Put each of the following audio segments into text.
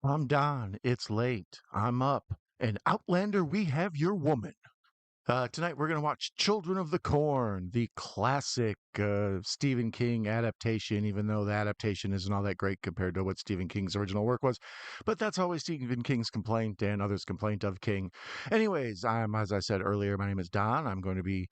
I'm Don. It's late. I'm up. And Outlander, we have your woman. Tonight we're going to watch Children of the Corn, the classic Stephen King adaptation, even though the adaptation isn't all that great compared to what Stephen King's original work was. But that's always Stephen King's complaint and others' complaint of King. Anyways, as I said earlier, my name is Don. I'm going to be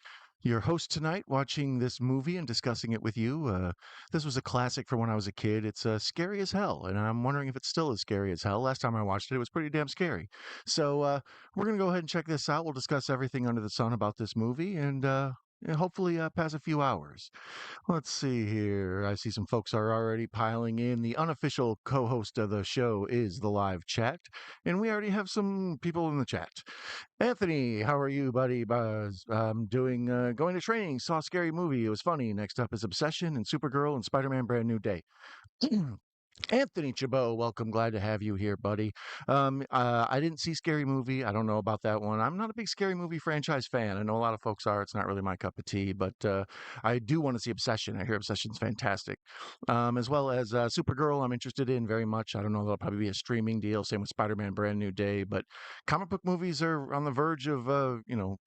your host tonight, watching this movie and discussing it with you. This was a classic from when I was a kid. It's scary as hell, and I'm wondering if it's still as scary as hell. Last time I watched it, it was pretty damn scary. So we're going to go ahead and check this out. We'll discuss everything under the sun about this movie and hopefully pass a few hours. Let's see here. I see some folks are already piling in. The unofficial co host of the show is the live chat, and we already have some people in the chat. Anthony, how are you, buddy? Buzz? Doing going to training, saw a scary movie. It was funny. Next up is Obsession and Supergirl and Spider Man Brand New Day. Anthony Chabot, welcome. Glad to have you here, buddy. I didn't see Scary Movie. I don't know about that one. I'm not a big Scary Movie franchise fan. I know a lot of folks are. It's not really my cup of tea, but I do want to see Obsession. I hear Obsession's fantastic. As well as Supergirl, I'm interested in very much. I don't know. That'll probably be a streaming deal. Same with Spider-Man: Brand New Day. But comic book movies are on the verge of,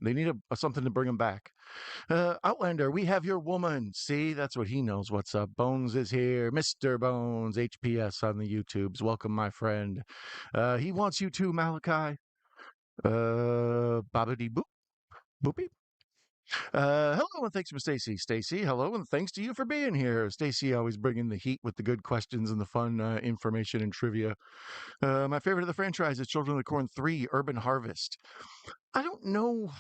they need something to bring them back. Outlander, we have your woman. See, that's what he knows. What's up? Bones is here. Mr. Bones, HPS on the YouTubes. Welcome, my friend. He wants you too, Malachi. Bobbity boop. Boopy. Hello and thanks for Stacy. Stacy, hello and thanks to you for being here. Stacy always bringing the heat with the good questions and the fun information and trivia. My favorite of the franchise is Children of the Corn 3 Urban Harvest. I don't know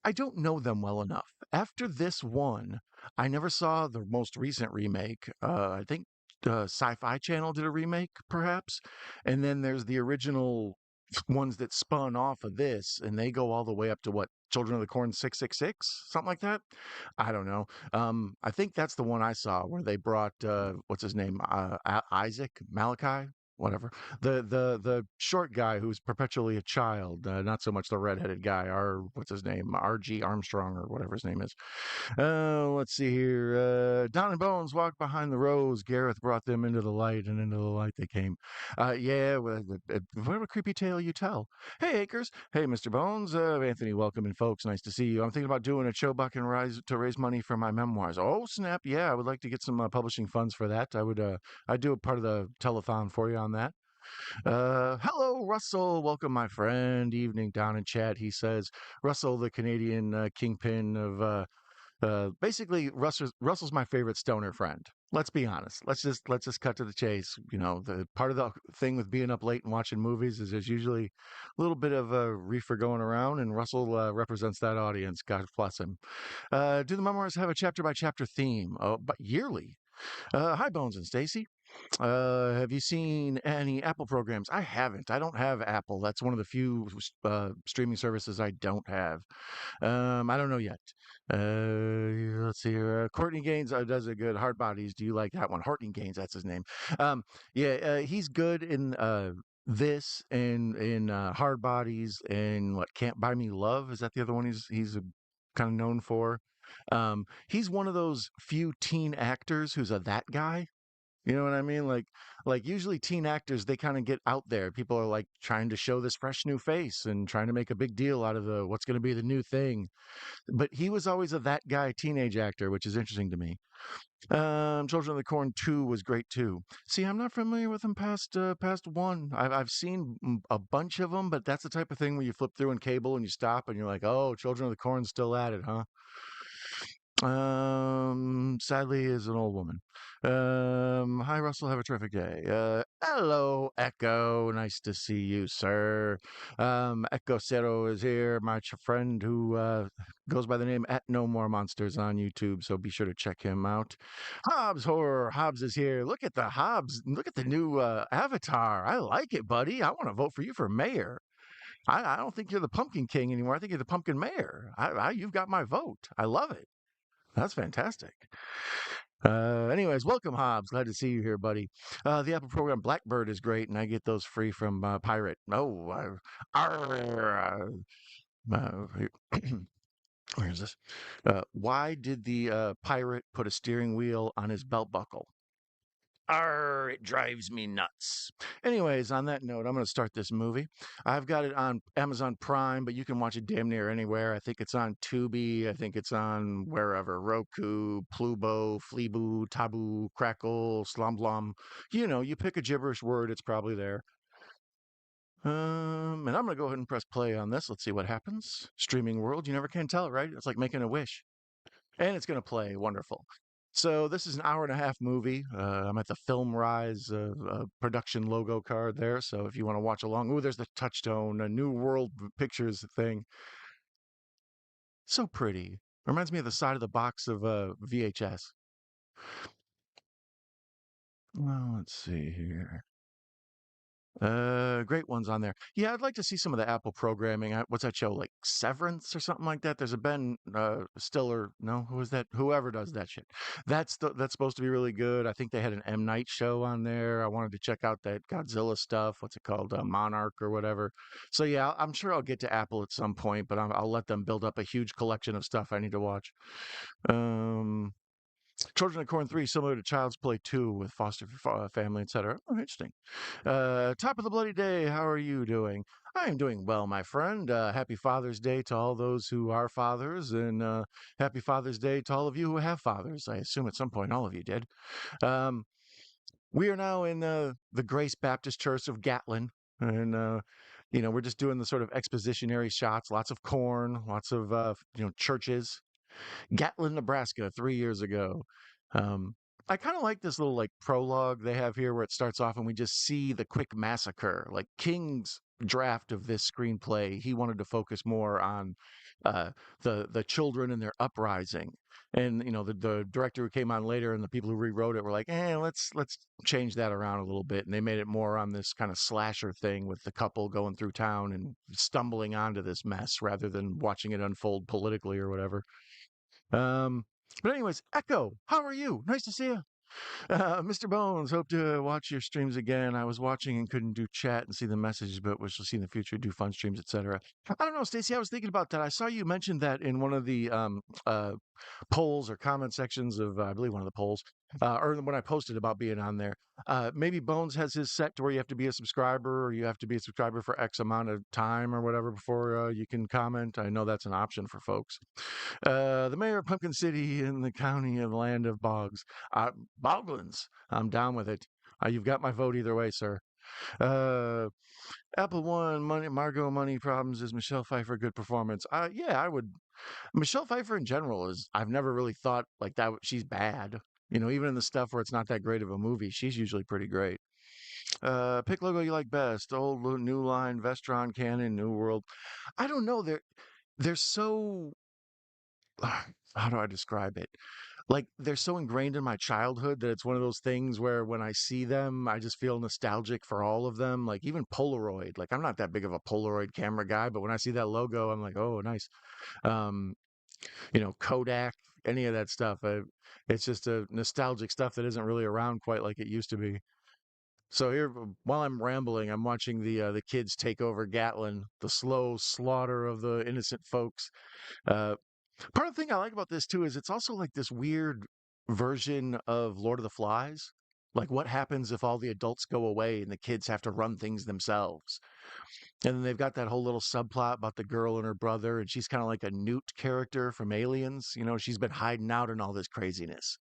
I don't know them well enough. After this one, I never saw the most recent remake. I think Sci-Fi Channel did a remake, perhaps, and then there's the original ones that spun off of this, and they go all the way up to what Children of the Corn 666, something like that. I don't know. I think that's the one I saw where they brought what's his name, Isaac Malachi. Whatever, the short guy who's perpetually a child, not so much the redheaded guy, what's his name, R.G. Armstrong or whatever his name is. Let's see here. Don and Bones walked behind the rows. Gareth brought them into the light, and into the light they came. Yeah, well, what a creepy tale you tell. Hey, Acres. Hey, Mr. Bones. Anthony, welcome in, folks. Nice to see you. I'm thinking about doing a show buck and rise to raise money for my memoirs. Oh, snap. Yeah, I would like to get some publishing funds for that. I'd do a part of the telethon for you on that. Hello, Russell. Welcome, my friend. Evening down in chat. He says, Russell, the Canadian kingpin of basically, Russell's my favorite stoner friend. Let's be honest. Let's just cut to the chase. You know, the part of the thing with being up late and watching movies is there's usually a little bit of a reefer going around, and Russell represents that audience. God bless him. Do the memoirs have a chapter by chapter theme? Oh, but yearly. Hi, Bones and Stacy. Have you seen any Apple programs? I haven't. I don't have Apple. That's one of the few streaming services I don't have. I don't know yet. Let's see here. Courtney Gaines does a good Hard Bodies. Do you like that one? Courtney Gaines, that's his name. Yeah, he's good in this and in Hard Bodies and what Can't Buy Me Love. Is that the other one he's kind of known for? He's one of those few teen actors who's a that guy. You know what I mean? Like usually teen actors, they kind of get out there. People are like trying to show this fresh new face and trying to make a big deal out of the what's going to be the new thing. But he was always a that guy teenage actor, which is interesting to me. Children of the Corn 2 was great too. See, I'm not familiar with them past one. I've seen a bunch of them, but that's the type of thing where you flip through in cable and you stop and you're like, oh, Children of the Corn's still at it, huh? Sadly, is an old woman. Hi, Russell. Have a terrific day. Hello, Echo. Nice to see you, sir. Echo Cero is here, my friend who goes by the name at No More Monsters on YouTube. So be sure to check him out. Hobbs Horror. Hobbs is here. Look at the Hobbs. Look at the new avatar. I like it, buddy. I want to vote for you for mayor. I don't think you're the Pumpkin King anymore. I think you're the Pumpkin Mayor. You've got my vote. I love it. That's fantastic. Anyways, welcome, Hobbs. Glad to see you here, buddy. The Apple program Blackbird is great, and I get those free from Pirate. Oh, where is this? Why did the pirate put a steering wheel on his belt buckle? It drives me nuts. Anyways, on that note, I'm going to start this movie. I've got it on Amazon Prime, but you can watch it damn near anywhere. I think it's on Tubi. I think it's on wherever Roku, Plubo, Fleaboo, Taboo, Crackle, Slumblum. You know, you pick a gibberish word, it's probably there. And I'm going to go ahead and press play on this. Let's see what happens. Streaming world, you never can tell, right? It's like making a wish. And it's going to play wonderful. So this is an hour and a half movie. I'm at the Film Rise production logo card there. So if you want to watch along, ooh, there's the Touchstone, a New World Pictures thing. So pretty. Reminds me of the side of the box of VHS. Well, let's see here. Great ones on there. Yeah, I'd like to see some of the Apple programming. What's that show like Severance or something like that? There's a Ben Stiller. No, who is that? Whoever does that shit. That's supposed to be really good. I think they had an M Night show on there. I wanted to check out that Godzilla stuff. What's it called? Monarch or whatever. So yeah, I'm sure I'll get to Apple at some point, but I'll let them build up a huge collection of stuff I need to watch. Um, Children of Corn 3, similar to Child's Play 2 with foster family, etc. Oh, interesting. Top of the bloody day. How are you doing? I am doing well, my friend. Happy Father's Day to all those who are fathers, and happy Father's Day to all of you who have fathers. I assume at some point all of you did. Um, we are now in the Grace Baptist Church of Gatlin, and we're just doing the sort of expositionary shots. Lots of corn, lots of churches. Gatlin, Nebraska, 3 years ago. Um, I kind of like this little like prologue they have here where it starts off and we just see the quick massacre. Like King's draft of this screenplay, he wanted to focus more on uh, the children and their uprising. And the director who came on later and the people who rewrote it were like, let's change that around a little bit. And they made it more on this kind of slasher thing with the couple going through town and stumbling onto this mess rather than watching it unfold politically or whatever. Um, but anyways, Echo, how are you? Nice to see you. Mr. Bones, hope to watch your streams again. I was watching and couldn't do chat and see the messages, but wish to see in the future, do fun streams, etc. I don't know, Stacy. I was thinking about that. I saw you mention that in one of the polls or comment sections of, I believe, one of the polls, or when I posted about being on there. Maybe Bones has his set to where you have to be a subscriber or you have to be a subscriber for X amount of time or whatever before you can comment. I know that's an option for folks. The mayor of Pumpkin City in the county and land of Boggs. Boglands. I'm down with it. You've got my vote either way, sir. Uh, Apple One, money, Margot, money problems. Is Michelle Pfeiffer a good performance? Yeah, I would. Michelle Pfeiffer in general is. I've never really thought like that. She's bad. Even in the stuff where it's not that great of a movie, she's usually pretty great. Pick logo you like best. Old, new line, Vestron, Canon, New World. I don't know. They're so how do I describe it? Like they're so ingrained in my childhood that it's one of those things where when I see them, I just feel nostalgic for all of them. Like even Polaroid. Like I'm not that big of a Polaroid camera guy, but when I see that logo, I'm like, oh, nice. Um, Kodak, any of that stuff. It's just a nostalgic stuff that isn't really around quite like it used to be. So here, while I'm rambling, I'm watching the kids take over Gatlin, the slow slaughter of the innocent folks. Uh, Part of the thing I like about this too is it's also like this weird version of Lord of the Flies. Like what happens if all the adults go away and the kids have to run things themselves? And then they've got that whole little subplot about the girl and her brother, and she's kind of like a Newt character from Aliens. She's been hiding out in all this craziness.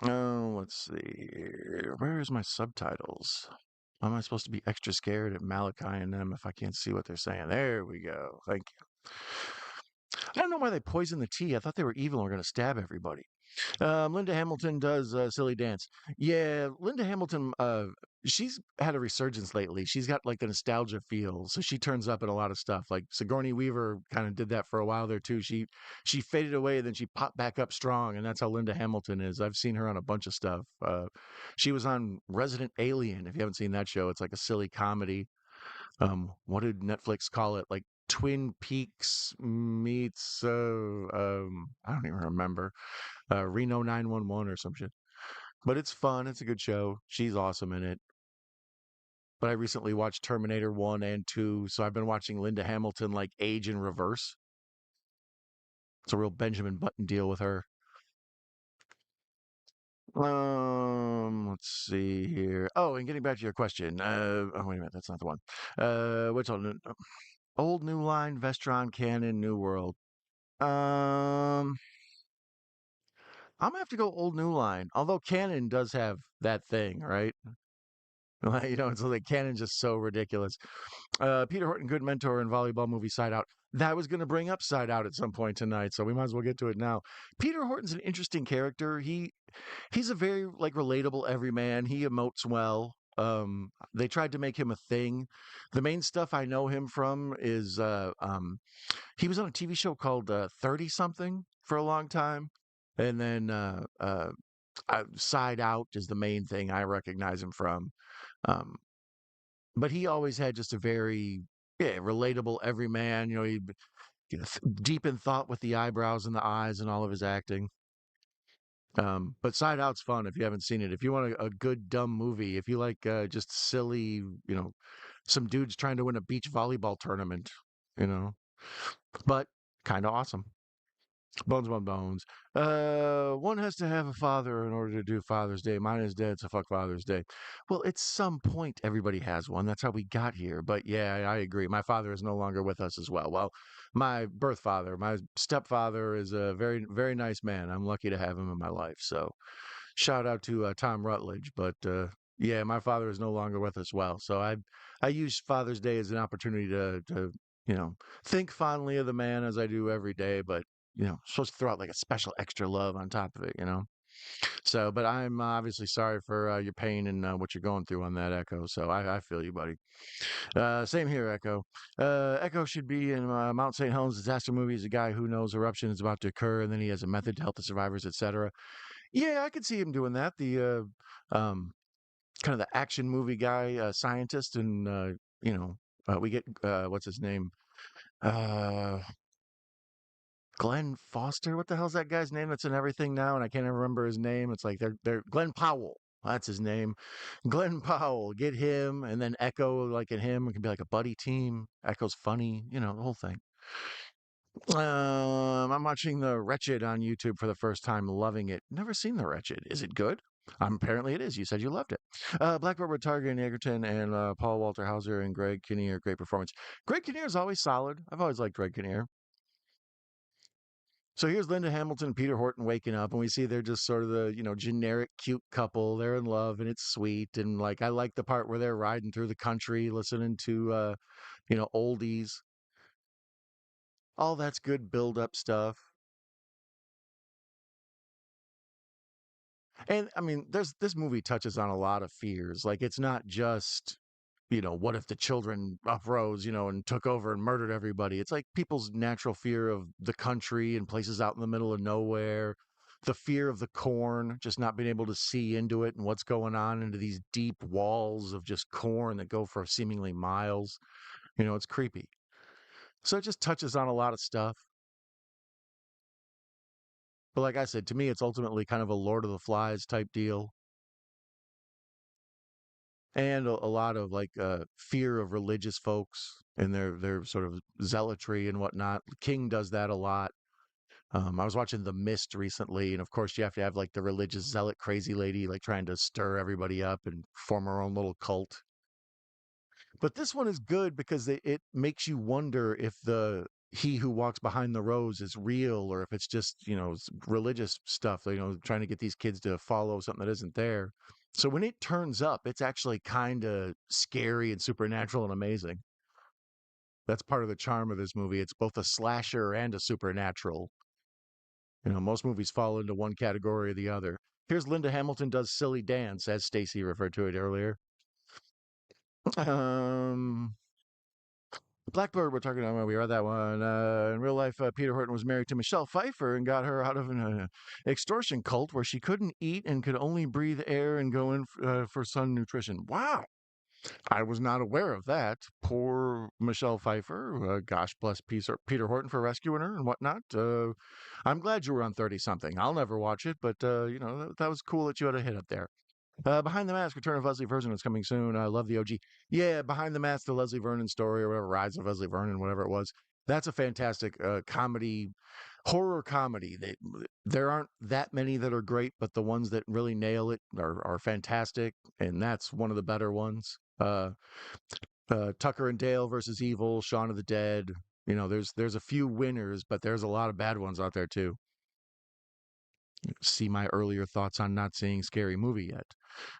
Oh, let's see. Where's my subtitles? Am I supposed to be extra scared at Malachi and them if I can't see what they're saying? There we go. Thank you. I don't know why they poisoned the tea. I thought they were evil and were going to stab everybody. Linda Hamilton does Silly Dance. Yeah, Linda Hamilton, she's had a resurgence lately. She's got like the nostalgia feel, so she turns up in a lot of stuff. Like Sigourney Weaver kind of did that for a while there too. She faded away, then she popped back up strong, and that's how Linda Hamilton is. I've seen her on a bunch of stuff. She was on Resident Alien. If you haven't seen that show, it's like a silly comedy. What did Netflix call it? Like Twin Peaks meets I don't even remember. Reno 911 or some shit. But it's fun. It's a good show. She's awesome in it. But I recently watched Terminator 1 and 2, so I've been watching Linda Hamilton like age in reverse. It's a real Benjamin Button deal with her. Let's see here. Oh, and getting back to your question. Oh, wait a minute, that's not the one. Which one? Old New Line, Vestron, Canon, New World. Um, I'm gonna have to go Old New Line. Although Canon does have that thing, right? Like, it's like Canon's just so ridiculous. Peter Horton, good mentor in volleyball movie Side Out. That was going to bring up Side Out at some point tonight, so we might as well get to it now. Peter Horton's an interesting character. He's a very like relatable everyman. He emotes well. They tried to make him a thing. The main stuff I know him from is he was on a TV show called 30 something for a long time. And then Side Out is the main thing I recognize him from. Um, but he always had just a very relatable everyman. He deep in thought with the eyebrows and the eyes and all of his acting. But Side Out's fun if you haven't seen it. If you want a good dumb movie, if you like just silly, some dudes trying to win a beach volleyball tournament, you know, but kind of awesome. Bones on bones. One has to have a father in order to do Father's Day. Mine is dead, so fuck Father's Day. Well, at some point, everybody has one. That's how we got here. But yeah, I agree. My father is no longer with us as well. Well, my birth father, my stepfather, is a very, very nice man. I'm lucky to have him in my life. So shout out to Tom Rutledge. But yeah, my father is no longer with us. Well, so I use Father's Day as an opportunity to you know think fondly of the man as I do every day. But supposed to throw out like a special extra love on top of it. So, but I'm obviously sorry for your pain and what you're going through on that, Echo. So I feel you, buddy. Same here, Echo. Echo should be in Mount St. Helens disaster movie. He's a guy who knows eruption is about to occur, and then he has a method to help the survivors, etc. Yeah, I could see him doing that. The kind of the action movie guy, scientist, and we get what's his name? Uh, Glenn Foster. What the hell's that guy's name that's in everything now? And I can't even remember his name. It's like they're Glenn Powell. That's his name. Glenn Powell. Get him, and then Echo like in him. It can be like a buddy team. Echo's funny. The whole thing. I'm watching The Wretched on YouTube for the first time, loving it. Never seen The Wretched. Is it good? Apparently it is. You said you loved it. Black Robert Targaryen Egerton and Paul Walter Hauser and Greg Kinnear. Great performance. Greg Kinnear is always solid. I've always liked Greg Kinnear. So here's Linda Hamilton and Peter Horton waking up, and we see they're just sort of the, generic cute couple. They're in love, and it's sweet. And like, I like the part where they're riding through the country, listening to, oldies. All that's good build up stuff. And I mean, this movie touches on a lot of fears. Like, it's not just, what if the children uprose, and took over and murdered everybody? It's like people's natural fear of the country and places out in the middle of nowhere, the fear of the corn, just not being able to see into it and what's going on into these deep walls of just corn that go for seemingly miles. It's creepy. So it just touches on a lot of stuff. But like I said, to me, it's ultimately kind of a Lord of the Flies type deal. And a lot of like fear of religious folks and their sort of zealotry and whatnot. King does that a lot. I was watching The Mist recently, and of course you have to have like the religious zealot crazy lady like trying to stir everybody up and form her own little cult. But this one is good because it makes you wonder if the he who walks behind the rose is real or if it's just religious stuff. Trying to get these kids to follow something that isn't there. So when it turns up, it's actually kind of scary and supernatural and amazing. That's part of the charm of this movie. It's both a slasher and a supernatural. Most movies fall into one category or the other. Here's Linda Hamilton does Silly Dance, as Stacy referred to it earlier. Um, Blackbird, we're talking about. We read that one. In real life, Peter Horton was married to Michelle Pfeiffer and got her out of an extortion cult where she couldn't eat and could only breathe air and go in for sun nutrition. Wow. I was not aware of that. Poor Michelle Pfeiffer. Gosh bless Peter Horton for rescuing her and whatnot. I'm glad you were on 30 something. I'll never watch it, but that was cool that you had a hit up there. Behind the Mask, Return of Leslie Vernon is coming soon. I love the OG. Yeah, Behind the Mask, the Leslie Vernon story or whatever, Rise of Leslie Vernon, whatever it was. That's a fantastic comedy, horror comedy. There aren't that many that are great, but the ones that really nail it are fantastic, and that's one of the better ones. Tucker and Dale versus Evil, Shaun of the Dead. There's a few winners, but there's a lot of bad ones out there too. See my earlier thoughts on not seeing Scary Movie yet.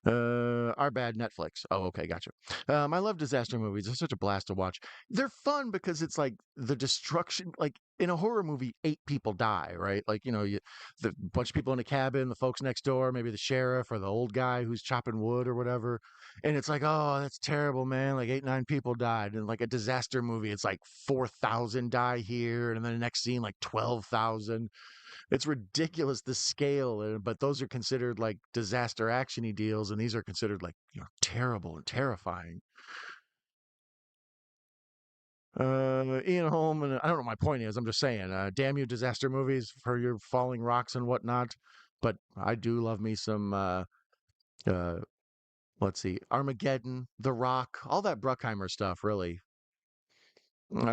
Our bad Netflix. Oh, okay, gotcha. I love disaster movies. They're such a blast to watch. They're fun because it's like the destruction. Like in a horror movie, 8 people die, right? Like the bunch of people in a cabin, the folks next door, maybe the sheriff or the old guy who's chopping wood or whatever. And it's like, oh, that's terrible, man. Like 8, 9 people died. And like a disaster movie, it's like 4,000 die here, and then the next scene, like 12,000. It's ridiculous the scale, but those are considered like disaster actiony deals, and these are considered like terrible and terrifying. Ian Holm, and I don't know what my point is. I'm just saying, damn you, disaster movies for your falling rocks and whatnot. But I do love me some. Uh, let's see, Armageddon, The Rock, all that Bruckheimer stuff, really. Julie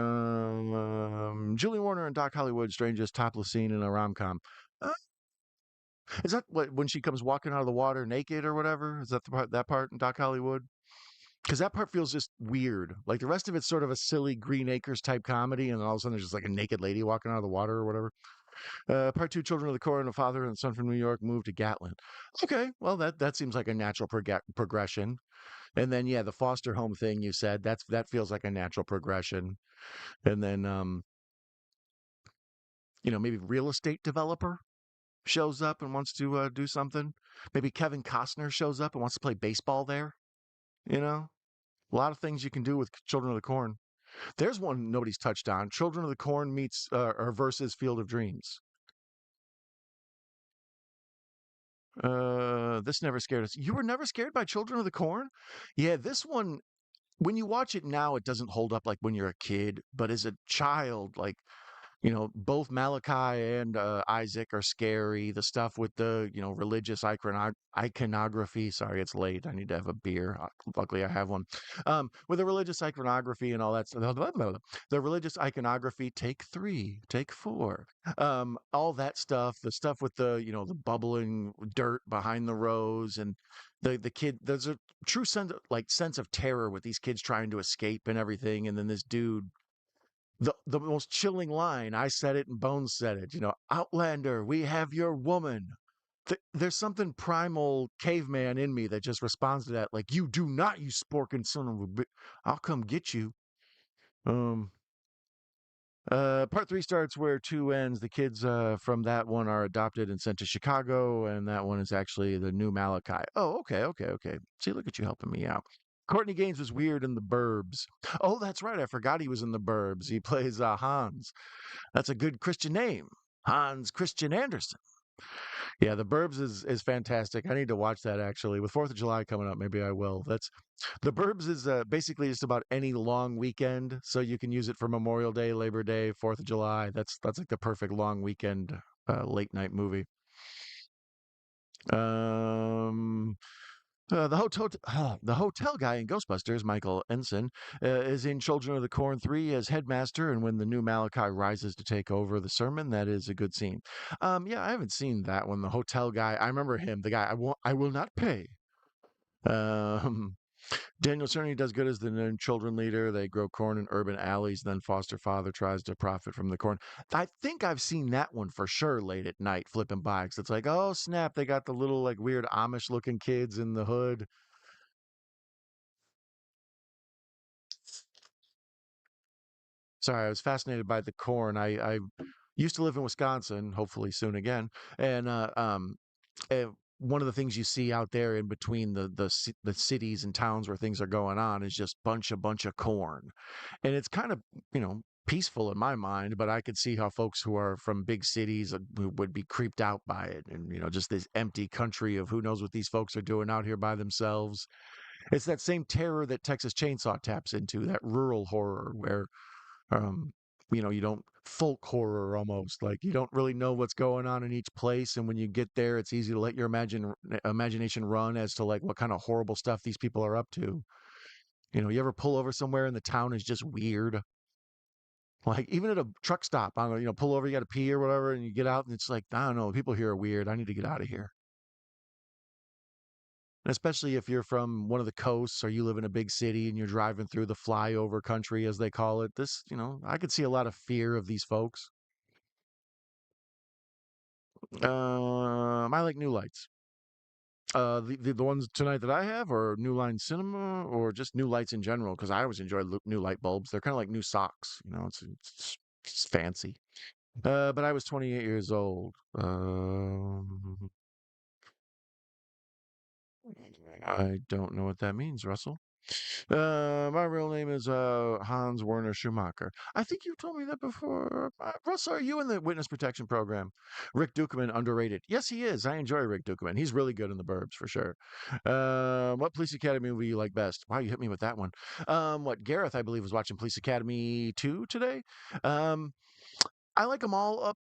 Warner and Doc Hollywood, strangest topless scene in a rom com. Is that what when she comes walking out of the water naked or whatever? Is that that part in Doc Hollywood? Because that part feels just weird. Like the rest of it's sort of a silly Green Acres type comedy, and then all of a sudden there's just like a naked lady walking out of the water or whatever. Part two: Children of the Corn, a father and son from New York moved to Gatlin. Okay, well that seems like a natural progression. And then yeah, the foster home thing you said that feels like a natural progression. And then maybe real estate developer shows up and wants to do something. Maybe Kevin Costner shows up and wants to play baseball there. You know, a lot of things you can do with Children of the Corn. There's one nobody's touched on. Children of the Corn meets or versus Field of Dreams. This never scared us. You were never scared by Children of the Corn? Yeah, this one. When you watch it now, it doesn't hold up like when you're a kid. But as a child, like both Malachi and Isaac are scary. The stuff with the, religious iconography. Sorry, it's late. I need to have a beer. Luckily, I have one. With the religious iconography and all that stuff. The religious iconography, take three, take four. All that stuff. The stuff with the bubbling dirt behind the rows and the kid. There's a true sense of terror with these kids trying to escape and everything. And then this dude the most chilling line. I said it and Bones said it. Outlander, we have your woman. There's something primal caveman in me that just responds to that, like you do not, you sporking son of a bitch. I'll come get you. Um. Part three starts where two ends. The kids from that one are adopted and sent to Chicago, and that one is actually the new Malachi. Oh, okay, okay, okay. See, look at you helping me out. Courtney Gaines was weird in The Burbs. Oh, that's right. I forgot he was in The Burbs. He plays Hans. That's a good Christian name, Hans Christian Andersen. Yeah, The Burbs is fantastic. I need to watch that actually. With Fourth of July coming up, maybe I will. That's The Burbs is basically just about any long weekend, so you can use it for Memorial Day, Labor Day, Fourth of July. That's like the perfect long weekend late night movie. Um, the hotel guy in Ghostbusters, Michael Ensign, is in Children of the Corn 3 as headmaster, and when the new Malachi rises to take over the sermon, that is a good scene. Yeah, I haven't seen that one. The hotel guy, I remember him. The guy, I will not pay. Um, Daniel Cerny does good as the new children leader. They grow corn in urban alleys. Then foster father tries to profit from the corn. I think I've seen that one for sure late at night flipping bikes. It's like, oh snap, they got the little like weird Amish looking kids in the hood. Sorry, I was fascinated by the corn. I used to live in Wisconsin, hopefully soon again, and uh, one of the things you see out there in between the cities and towns where things are going on is just bunch of corn, and it's kind of peaceful in my mind, but I could see how folks who are from big cities who would be creeped out by it, and just this empty country of who knows what these folks are doing out here by themselves. It's that same terror that Texas Chainsaw taps into, that rural horror where um you don't folk horror almost like you don't really know what's going on in each place, and when you get there it's easy to let your imagination run as to like what kind of horrible stuff these people are up to. You ever pull over somewhere and the town is just weird. Like even at a truck stop, I don't know, pull over, you got to pee or whatever, and you get out, and it's like, I don't know, people here are weird. I need to get out of here. And especially if you're from one of the coasts or you live in a big city and you're driving through the flyover country, as they call it. I could see a lot of fear of these folks. I like new lights. The ones tonight that I have, or New Line Cinema, or just new lights in general, because I always enjoy new light bulbs. They're kind of like new socks. It's fancy. But I was 28 years old. I don't know what that means, Russell. My real name is Hans Werner Schumacher. I think you told me that before. Russell, are you in the witness protection program? Rick Dukeman, underrated. Yes, he is. I enjoy Rick Dukeman. He's really good in the Burbs for sure. What Police Academy movie you like best? Wow, you hit me with that one. What Gareth, I believe, was watching Police Academy 2 today. Um, I like them all up.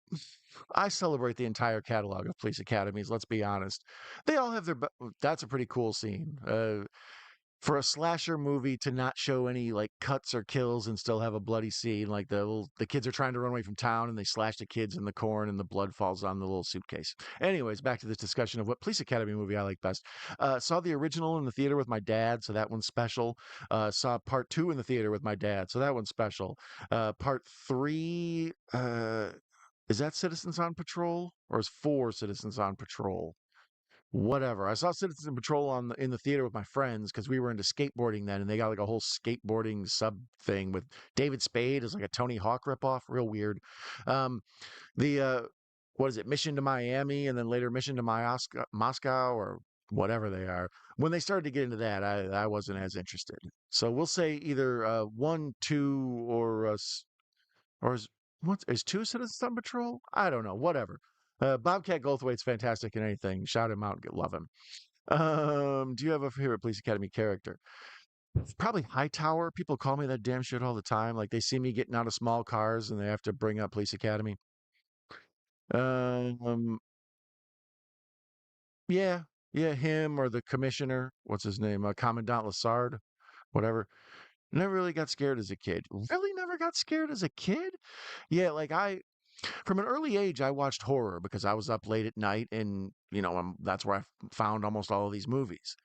I celebrate the entire catalog of police academies. Let's be honest; they all have their. That's a pretty cool scene. For a slasher movie to not show any like cuts or kills and still have a bloody scene, like the kids are trying to run away from town and they slash the kids in the corn and the blood falls on the little suitcase. Anyways, back to this discussion of what police academy movie I like best. Saw the original in the theater with my dad, so that one's special. Saw part two in the theater with my dad, so that one's special. Part three, is that Citizens on Patrol or is four Citizens on Patrol? Whatever. I saw Citizen Patrol in the theater with my friends because we were into skateboarding then, and they got like a whole skateboarding sub thing with David Spade as like a Tony Hawk ripoff. Real weird. Um, the what is it? Mission to Miami, and then later Mission to Moscow, or whatever they are. When they started to get into that, I wasn't as interested. So we'll say either one, two, or is two Citizens on Patrol? I don't know. Whatever. Bobcat Goldthwait's fantastic in anything. Shout him out, love him. Do you have a favorite Police Academy character? Probably Hightower. People call me that damn shit all the time. Like they see me getting out of small cars and they have to bring up Police Academy. Um, yeah, yeah, him or the commissioner. What's his name? Commandant Lassard, whatever. Never really got scared as a kid. Really never got scared as a kid? Yeah, like from an early age, I watched horror because I was up late at night, and that's where I found almost all of these movies.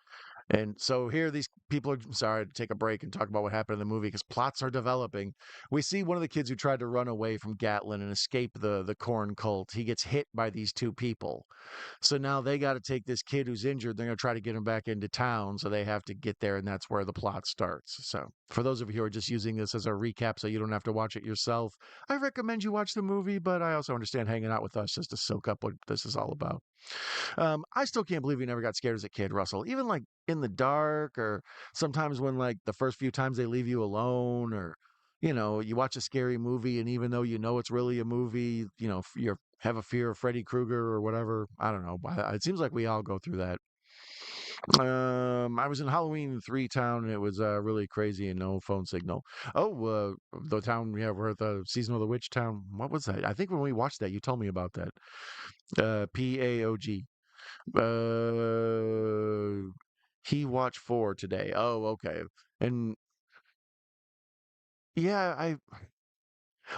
And so here, these people are sorry to take a break and talk about what happened in the movie because plots are developing. We see one of the kids who tried to run away from Gatlin and escape the corn cult. He gets hit by these two people. So now they got to take this kid who's injured. They're going to try to get him back into town. So they have to get there, and that's where the plot starts. So for those of you who are just using this as a recap so you don't have to watch it yourself, I recommend you watch the movie, but I also understand hanging out with us just to soak up what this is all about. I still can't believe you never got scared as a kid, Russell. Even like in the dark, or sometimes when like the first few times they leave you alone, or you watch a scary movie, and even though you know it's really a movie, you have a fear of Freddy Krueger or whatever. I don't know. It seems like we all go through that. I was in Halloween 3 town, and it was really crazy and no phone signal. Oh, the town we have, we're at the Season of the Witch town. What was that? I think when we watched that, you told me about that. PAOG. He watched 4 today. Oh, okay. And yeah,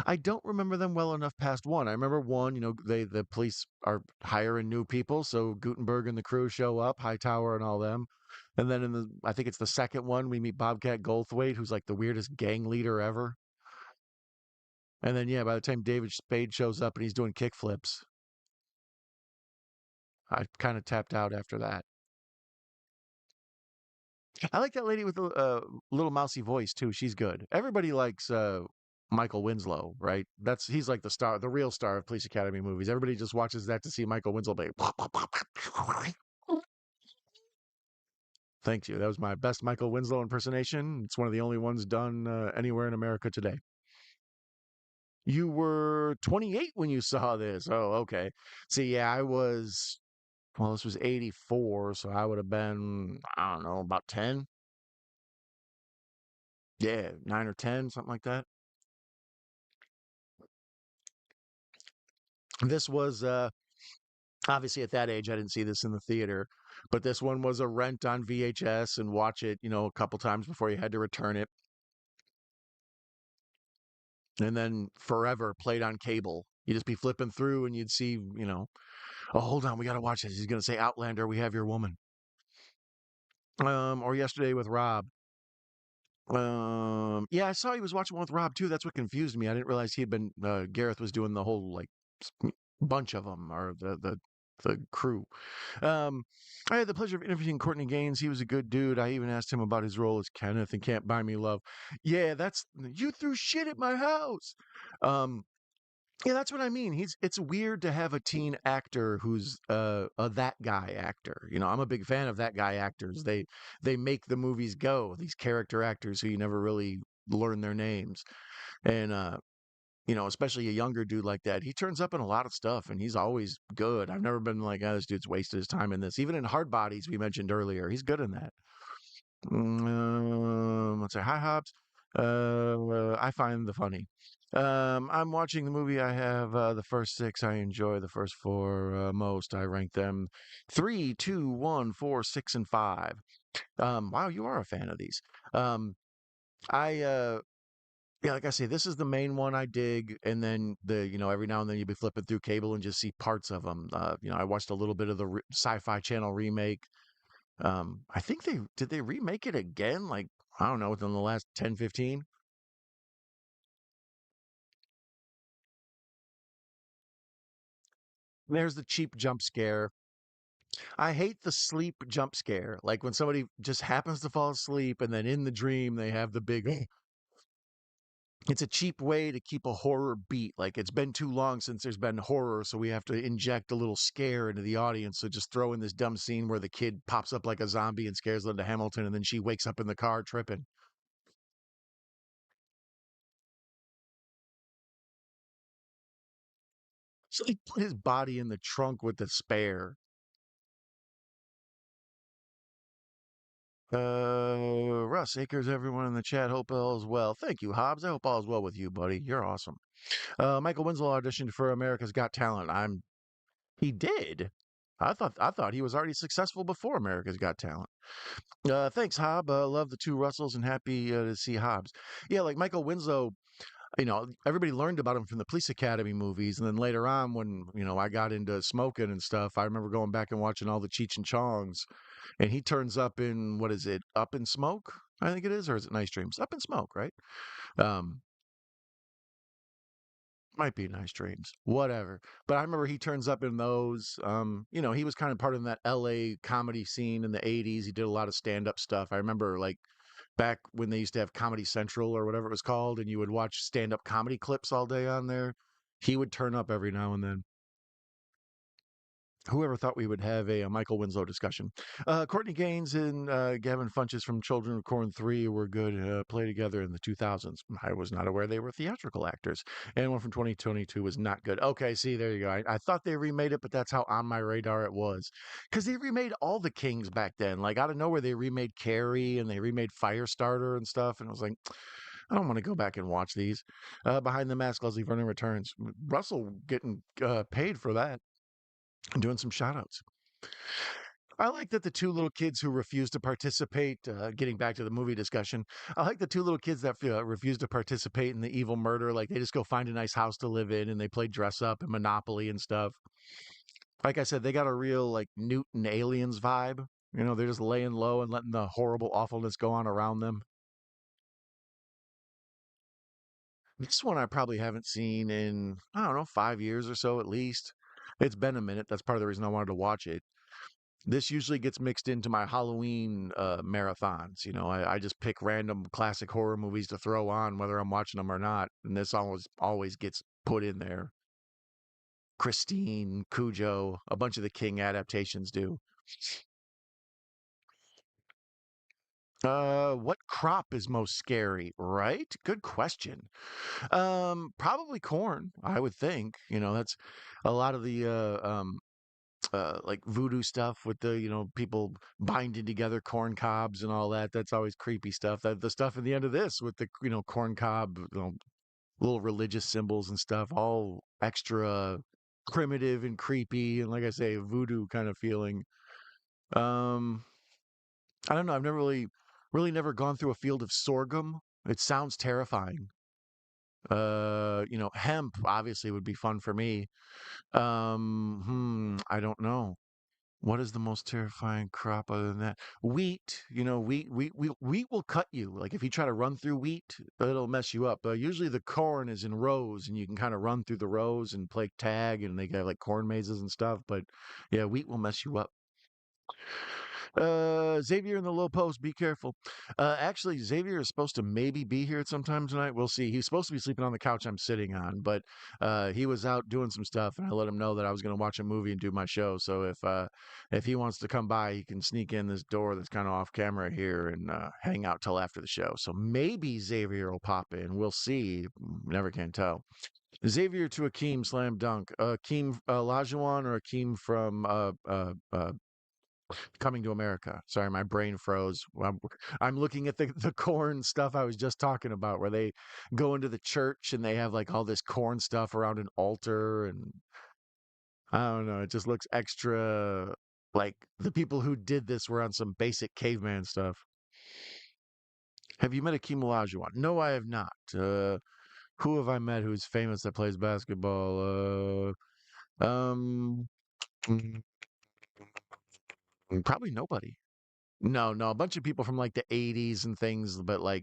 I don't remember them well enough past 1. I remember 1, the police are hiring new people, so Gutenberg and the crew show up, Hightower and all them. And then I think it's the second one, we meet Bobcat Goldthwait, who's like the weirdest gang leader ever. And then yeah, by the time David Spade shows up and he's doing kickflips, I kind of tapped out after that. I like that lady with the little mousy voice too. She's good. Everybody likes Michael Winslow, right? He's like the star, the real star of Police Academy movies. Everybody just watches that to see Michael Winslow be. Thank you. That was my best Michael Winslow impersonation. It's one of the only ones done anywhere in America today. You were 28 when you saw this. Oh, okay. See, yeah, well, this was 84, so I would have been, I don't know, about 10. Yeah, 9 or 10, something like that. This was obviously at that age I didn't see this in the theater, but this one was a rent on VHS and watch it, a couple times before you had to return it. and then forever played on cable. You'd just be flipping through and you'd see, oh, hold on, we got to watch this. He's going to say Outlander, we have your woman. Or yesterday with Rob. Yeah, I saw he was watching one with Rob too. That's what confused me. I didn't realize he had been, Gareth was doing the whole like bunch of them, or the crew. Um, I had the pleasure of interviewing Courtney Gaines. He was a good dude. I even asked him about his role as Kenneth in Can't Buy Me Love. Yeah, that's you threw shit at my house. Um, yeah, that's what I mean. It's weird to have a teen actor who's a that guy actor. I'm a big fan of that guy actors. They make the movies go. These character actors who you never really learn their names. And especially a younger dude like that. He turns up in a lot of stuff and he's always good. I've never been like, oh, this dude's wasted his time in this. Even in Hard Bodies we mentioned earlier, he's good in that. Let's say hi Hobbs. I find the funny. I'm watching the movie. I have the first six. I enjoy the first four most. I rank them three, two, one, four, six, and five. Wow, you are a fan of these. I Yeah, like I say, this is the main one I dig, and then every now and then you'll be flipping through cable and just see parts of them. I watched a little bit of the Sci-Fi Channel remake. I think they remake it again, like, I don't know, within the last 10, 15. There's the cheap jump scare. I hate the sleep jump scare. Like when somebody just happens to fall asleep and then in the dream they have the big it's a cheap way to keep a horror beat. Like it's been too long since there's been horror, so we have to inject a little scare into the audience. So just throw in this dumb scene where the kid pops up like a zombie and scares Linda Hamilton and then she wakes up in the car tripping. So he put his body in the trunk with the spare. Russ Akers, everyone in the chat, hope all is well. Thank you, Hobbs. I hope all is well with you, buddy. You're awesome. Michael Winslow auditioned for America's Got Talent. He did. I thought he was already successful before America's Got Talent. Thanks, Hobb. Love the two Russells and happy to see Hobbs. Yeah, like Michael Winslow, everybody learned about him from the Police Academy movies, and then later on, when I got into smoking and stuff, I remember going back and watching all the Cheech and Chongs, and he turns up in what is it? Up in Smoke, I think it is, or is it Nice Dreams? Up in Smoke, right? Um, Might be Nice Dreams, whatever. But I remember he turns up in those. He was kind of part of that LA comedy scene in the 80s. He did a lot of stand-up stuff. I remember like back when they used to have Comedy Central or whatever it was called, and you would watch stand-up comedy clips all day on there. He would turn up every now and then. Whoever thought we would have a Michael Winslow discussion? Courtney Gaines and Gavin Funches from Children of Corn 3 were good, play together in the 2000s. I was not aware they were theatrical actors. And one from 2022 was not good. Okay, see, there you go. I thought they remade it, but that's how on my radar it was. Because they remade all the Kings back then. Like, out of nowhere, they remade Carrie and they remade Firestarter and stuff. And I was like, I don't want to go back and watch these. Behind the Mask, Leslie Vernon returns. Russell getting paid for that. Doing some shout outs. I like that the two little kids who refuse to participate, getting back to the movie discussion, I like the two little kids that refuse to participate in the evil murder. Like they just go find a nice house to live in and they play dress up and Monopoly and stuff. Like I said, they got a real like Newt and Aliens vibe. They're just laying low and letting the horrible awfulness go on around them. This one I probably haven't seen in, I don't know, 5 years or so at least. It's been a minute. That's part of the reason I wanted to watch it. This usually gets mixed into my Halloween marathons. I just pick random classic horror movies to throw on, whether I'm watching them or not. And this always gets put in there. Christine, Cujo, a bunch of the King adaptations do. What crop is most scary? Right? Good question. Probably corn, I would think. That's a lot of the like voodoo stuff with the people binding together corn cobs and all that. That's always creepy stuff. That the stuff at the end of this with the corn cob, little religious symbols and stuff, all extra primitive and creepy, and like I say, voodoo kind of feeling. Um, I don't know. I've never really never gone through a field of sorghum. It sounds terrifying. Hemp obviously would be fun for me. I don't know. What is the most terrifying crop other than that? Wheat, wheat will cut you. Like if you try to run through wheat, it'll mess you up. Usually the corn is in rows and you can kind of run through the rows and play tag and they got like corn mazes and stuff. But yeah, wheat will mess you up. Xavier in the low post, be careful. Actually, Xavier is supposed to maybe be here at some time tonight. We'll see. He's supposed to be sleeping on the couch I'm sitting on, but he was out doing some stuff, and I let him know that I was going to watch a movie and do my show. So if he wants to come by, he can sneak in this door that's kind of off camera here and hang out till after the show. So maybe Xavier will pop in. We'll see. Never can tell. Xavier to Akeem slam dunk. Akeem Lajuan or Akeem from Coming to America. Sorry, my brain froze. I'm looking at the corn stuff I was just talking about, where they go into the church and they have like all this corn stuff around an altar, and I don't know. It just looks extra like the people who did this were on some basic caveman stuff. Have you met Akeem Olajuwon? No, I have not. Who have I met who's famous that plays basketball? Mm, Probably nobody. No, no, a bunch of people from like the 80s and things, but like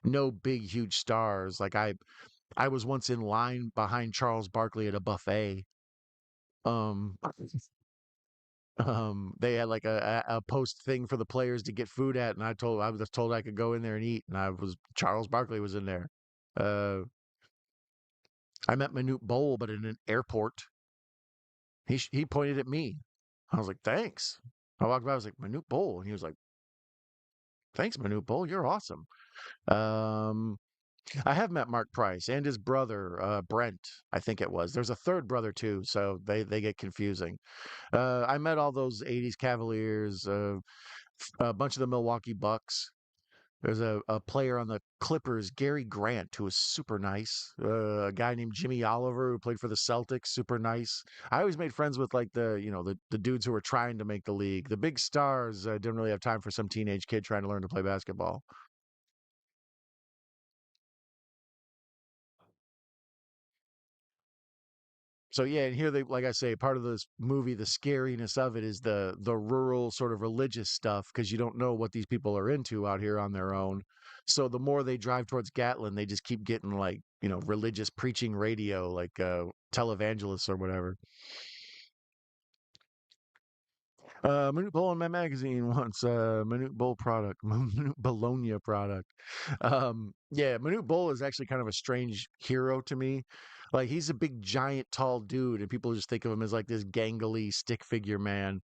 no big huge stars. Like I was once in line behind Charles Barkley at a buffet. Um they had like a post thing for the players to get food at, and I was told I could go in there and eat, and I was Charles Barkley was in there. Uh I met Manute Bol, but in an airport. He pointed at me. I was like, "Thanks." I walked by, I was like, "Manute Bol," and he was like, "Thanks, Manute Bol, you're awesome." Um I have met Mark Price and his brother, Brent, I think it was. There's a third brother too, so they get confusing. I met all those 80s Cavaliers, a bunch of the Milwaukee Bucks. There's a player on the Clippers, Gary Grant, who was super nice. A guy named Jimmy Oliver who played for the Celtics, super nice. I always made friends with like the dudes who were trying to make the league. The big stars didn't really have time for some teenage kid trying to learn to play basketball. So yeah, and here they like I say, part of this movie, the scariness of it is the rural sort of religious stuff because you don't know what these people are into out here on their own. So the more they drive towards Gatlin, they just keep getting like, religious preaching radio, like televangelists or whatever. Minute Bowl in my magazine wants a Minute Bowl product, Minute Bologna product. Yeah, Minute Bowl is actually kind of a strange hero to me. Like he's a big, giant, tall dude, and people just think of him as like this gangly stick figure man.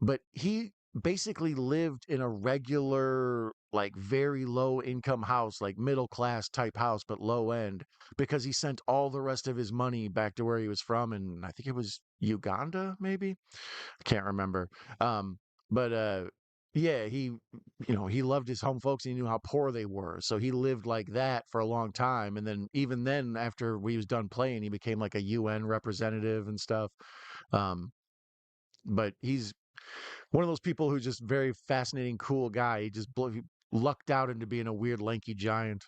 But he basically lived in a regular, like very low income house, like middle class type house, but low end, because he sent all the rest of his money back to where he was from, and I think it was Uganda, maybe. Can't remember. Um, but yeah, he loved his home folks. And he knew how poor they were, so he lived like that for a long time. And then even then, after we was done playing, he became like a UN representative and stuff. Um, but he's one of those people who's just very fascinating, cool guy. He lucked out into being a weird, lanky giant.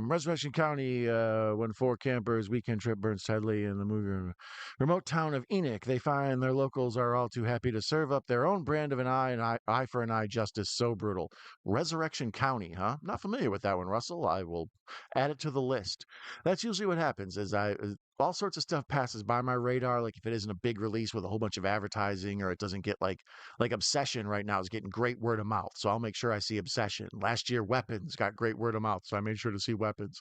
Resurrection County, when four campers weekend trip burns tightly in the movie remote town of Enoch, they find their locals are all too happy to serve up their own brand of eye for an eye justice so brutal. Resurrection County, huh? Not familiar with that one, Russell. I will add it to the list. That's usually what happens. All sorts of stuff passes by my radar. Like if it isn't a big release with a whole bunch of advertising, or it doesn't get like Obsession right now is getting great word of mouth. So I'll make sure I see Obsession. Last year, Weapons got great word of mouth. So I made sure to see Weapons.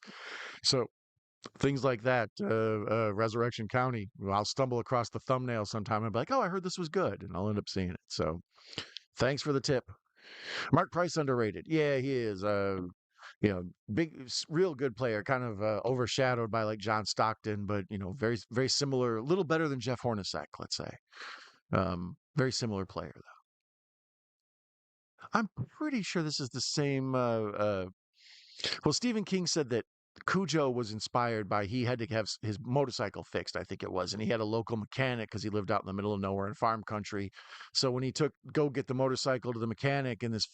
So things like that, Resurrection County, I'll stumble across the thumbnail sometime and be like, oh, I heard this was good. And I'll end up seeing it. So thanks for the tip. Mark Price underrated. Yeah, he is. Real good player, kind of overshadowed by like John Stockton, but very, very similar, a little better than Jeff Hornacek, let's say. Very similar player. I'm pretty sure this is the same. Well, Stephen King said that Cujo was inspired by he had to have his motorcycle fixed, I think it was, and he had a local mechanic because he lived out in the middle of nowhere in farm country. So when he took go get the motorcycle to the mechanic and this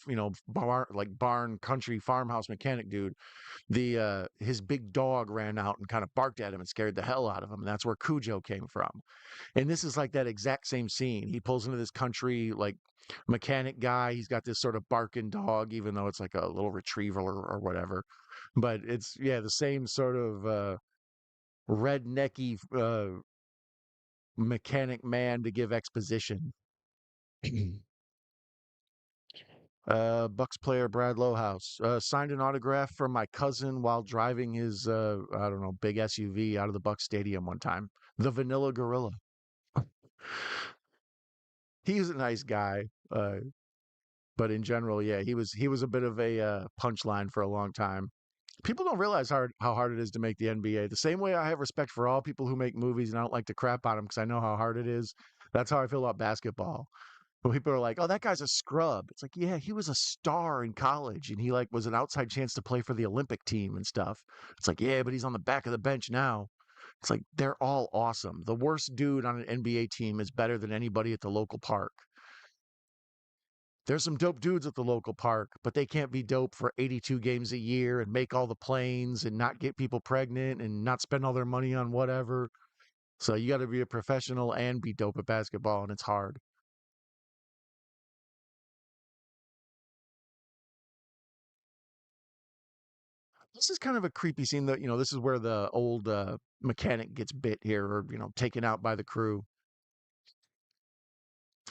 barn country farmhouse mechanic dude, the his big dog ran out and kind of barked at him and scared the hell out of him, and that's where Cujo came from. And this is like that exact same scene. He pulls into this country like mechanic guy. He's got this sort of barking dog, even though it's like a little retriever or whatever. But it's yeah, the same sort of rednecky mechanic man to give exposition. Bucks player Brad Lowhouse signed an autograph from my cousin while driving his I don't know big SUV out of the Bucks stadium one time. The Vanilla Gorilla. He's a nice guy, but in general, yeah, he was a bit of a punchline for a long time. People don't realize how hard it is to make the NBA. The same way I have respect for all people who make movies and I don't like to crap on them because I know how hard it is. That's how I feel about basketball. When people are like, "Oh, that guy's a scrub," it's like, yeah, he was a star in college and he like was an outside chance to play for the Olympic team and stuff. It's like, yeah, but he's on the back of the bench now. It's like they're all awesome. The worst dude on an NBA team is better than anybody at the local park. There's some dope dudes at the local park, but they can't be dope for 82 games a year and make all the planes and not get people pregnant and not spend all their money on whatever. So you got to be a professional and be dope at basketball, and it's hard. This is kind of a creepy scene that, this is where the old mechanic gets bit here or, taken out by the crew.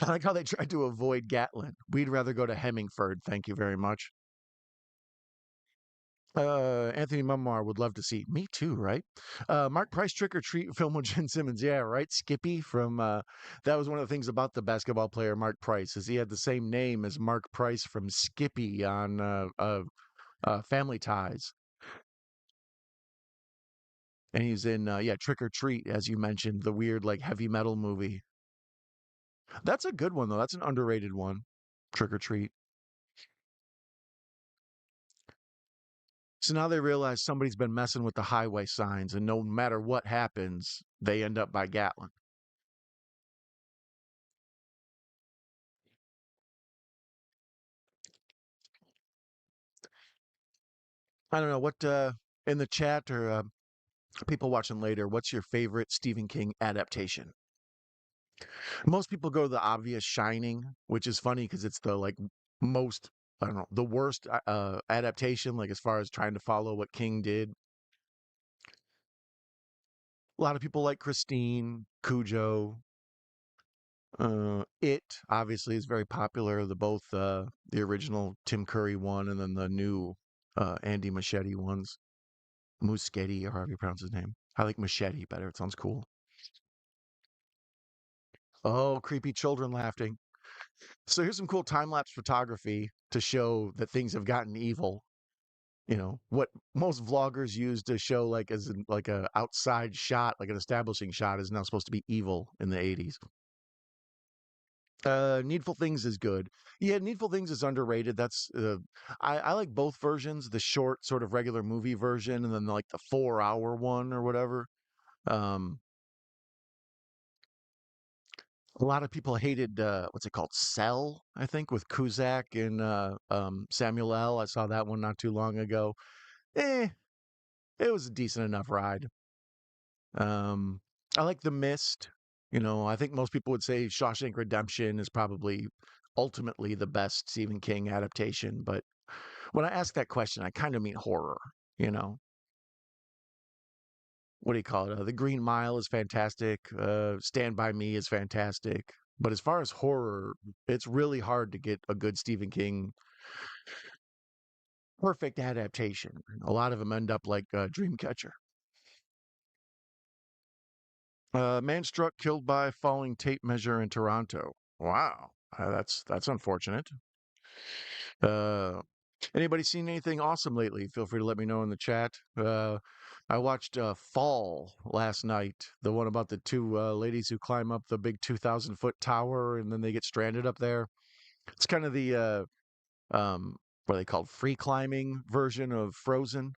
I like how they tried to avoid Gatlin. We'd rather go to Hemmingford. Thank you very much. Anthony Mumar would love to see. Me too, right? Mark Price Trick or Treat film with Jen Simmons. Yeah, right. Skippy from that was one of the things about the basketball player Mark Price is he had the same name as Mark Price from Skippy on Family Ties, and he's in yeah Trick or Treat as you mentioned, the weird like heavy metal movie. That's a good one though. That's an underrated one. Trick or Treat. So now they realize somebody's been messing with the highway signs, and no matter what happens, they end up by Gatlin. I don't know what in the chat or people watching later. What's your favorite Stephen King adaptation? Most people go to the obvious Shining, which is funny because it's the like most I don't know the worst adaptation. Like as far as trying to follow what King did. A lot of people like Christine, Cujo. It obviously is very popular. The original Tim Curry one and then the new Andy Machete ones. Muschietti, or however you pronounce his name. I like machete better. It sounds cool. Oh, creepy children laughing. So here's some cool time lapse photography to show that things have gotten evil. What most vloggers use to show like like a outside shot, like an establishing shot, is now supposed to be evil in the 80s. Needful Things is good. Yeah, Needful Things is underrated. I like both versions, the short sort of regular movie version and then like the 4 hour one or whatever. Um, A lot of people hated what's it called? Cell, I think, with Kuzak and Samuel L. I saw that one not too long ago. Eh, it was a decent enough ride. Um, I like The Mist. I think most people would say Shawshank Redemption is probably ultimately the best Stephen King adaptation. But when I ask that question, I kind of mean horror. You know, what do you call it? The Green Mile is fantastic. Stand by Me is fantastic. But as far as horror, it's really hard to get a good Stephen King perfect adaptation. A lot of them end up like Dreamcatcher. Man struck, killed by falling tape measure in Toronto. Wow, that's unfortunate. Uh, Anybody seen anything awesome lately? Feel free to let me know in the chat. I watched Fall last night, the one about the two ladies who climb up the big 2,000-foot tower and then they get stranded up there. It's kind of the what are they called, free climbing version of Frozen.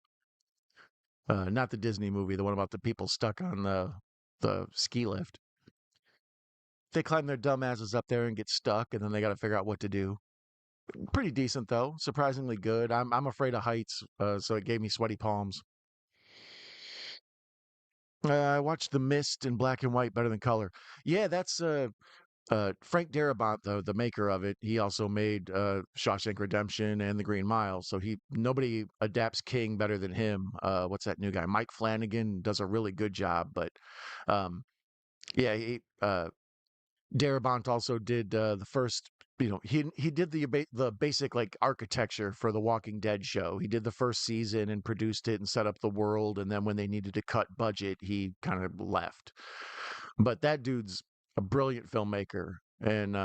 Not the Disney movie, the one about the people stuck on the ski lift. They climb their dumb asses up there and get stuck, and then they got to figure out what to do. Pretty decent though, surprisingly good. I'm afraid of heights, so it gave me sweaty palms. I watched The Mist in black and white better than color. Yeah, that's Frank Darabont, the maker of it. He also made Shawshank Redemption and The Green Mile. So he nobody adapts King better than him. What's that new guy? Mike Flanagan does a really good job. But um, yeah, Darabont also did the first. He did the basic like architecture for the Walking Dead show. He did the first season and produced it and set up the world. And then when they needed to cut budget, he kind of left. But that dude's a brilliant filmmaker, and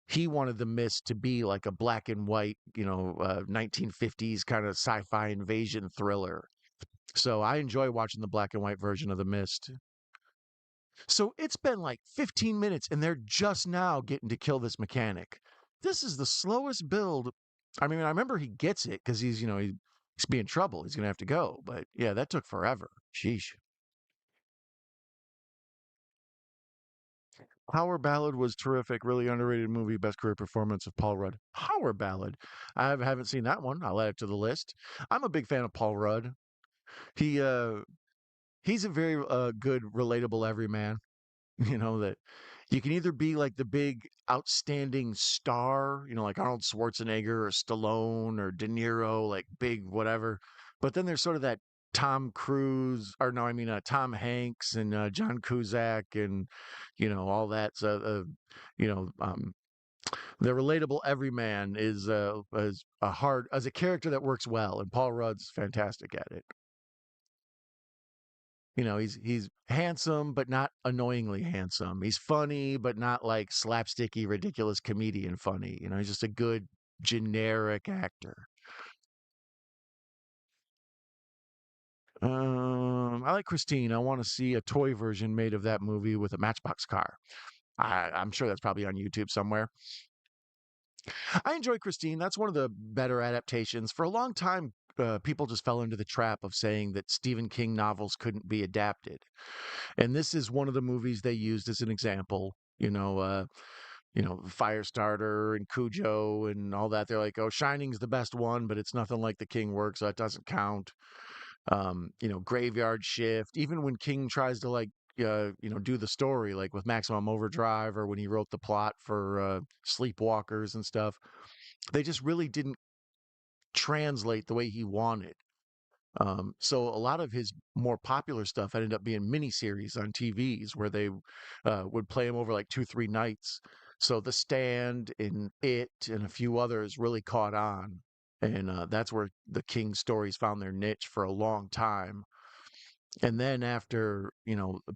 he wanted The Mist to be like a black and white, 1950s kind of sci-fi invasion thriller. So I enjoy watching the black and white version of The Mist. So it's been like 15 minutes and they're just now getting to kill this mechanic. This is the slowest build. I mean, I remember he gets it because he's being trouble. He's going to have to go. But yeah, that took forever. Sheesh. Power Ballad was terrific. Really underrated movie. Best career performance of Paul Rudd. Power Ballad. I haven't seen that one. I'll add it to the list. I'm a big fan of Paul Rudd. He he's a very good, relatable everyman. That you can either be like the big outstanding star, like Arnold Schwarzenegger or Stallone or De Niro, like big whatever. But then there's sort of that Tom Cruise, or no, I mean Tom Hanks and John Cusack and all that. So, you know, um, the relatable everyman is a hard as a character that works well, and Paul Rudd's fantastic at it. He's handsome, but not annoyingly handsome. He's funny, but not like slapsticky, ridiculous comedian funny. He's just a good generic actor. I like Christine. I want to see a toy version made of that movie with a Matchbox car. I'm sure that's probably on YouTube somewhere. I enjoy Christine. That's one of the better adaptations. For a long time, people just fell into the trap of saying that Stephen King novels couldn't be adapted. And this is one of the movies they used as an example. Firestarter and Cujo and all that. They're like, oh, Shining's the best one, but it's nothing like the King work, so that doesn't count. Graveyard Shift. Even when King tries to like, do the story, like with Maximum Overdrive, or when he wrote the plot for Sleepwalkers and stuff, they just really didn't translate the way he wanted. So a lot of his more popular stuff ended up being miniseries on TVs where they would play him over like 2, 3 nights. So The Stand and It and a few others really caught on. And that's where the King stories found their niche for a long time. And then after,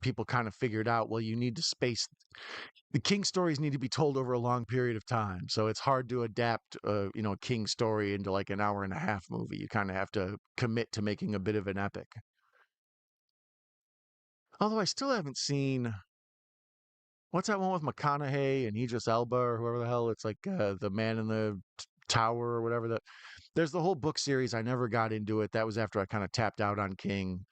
people kind of figured out, well, you need to space the King stories need to be told over a long period of time. So it's hard to adapt, a King story into like an hour and a half movie. You kind of have to commit to making a bit of an epic. Although I still haven't seen what's that one with McConaughey and Idris Elba or whoever the hell. It's like the Man in the Tower or whatever. There's the whole book series. I never got into it. That was after I kind of tapped out on King.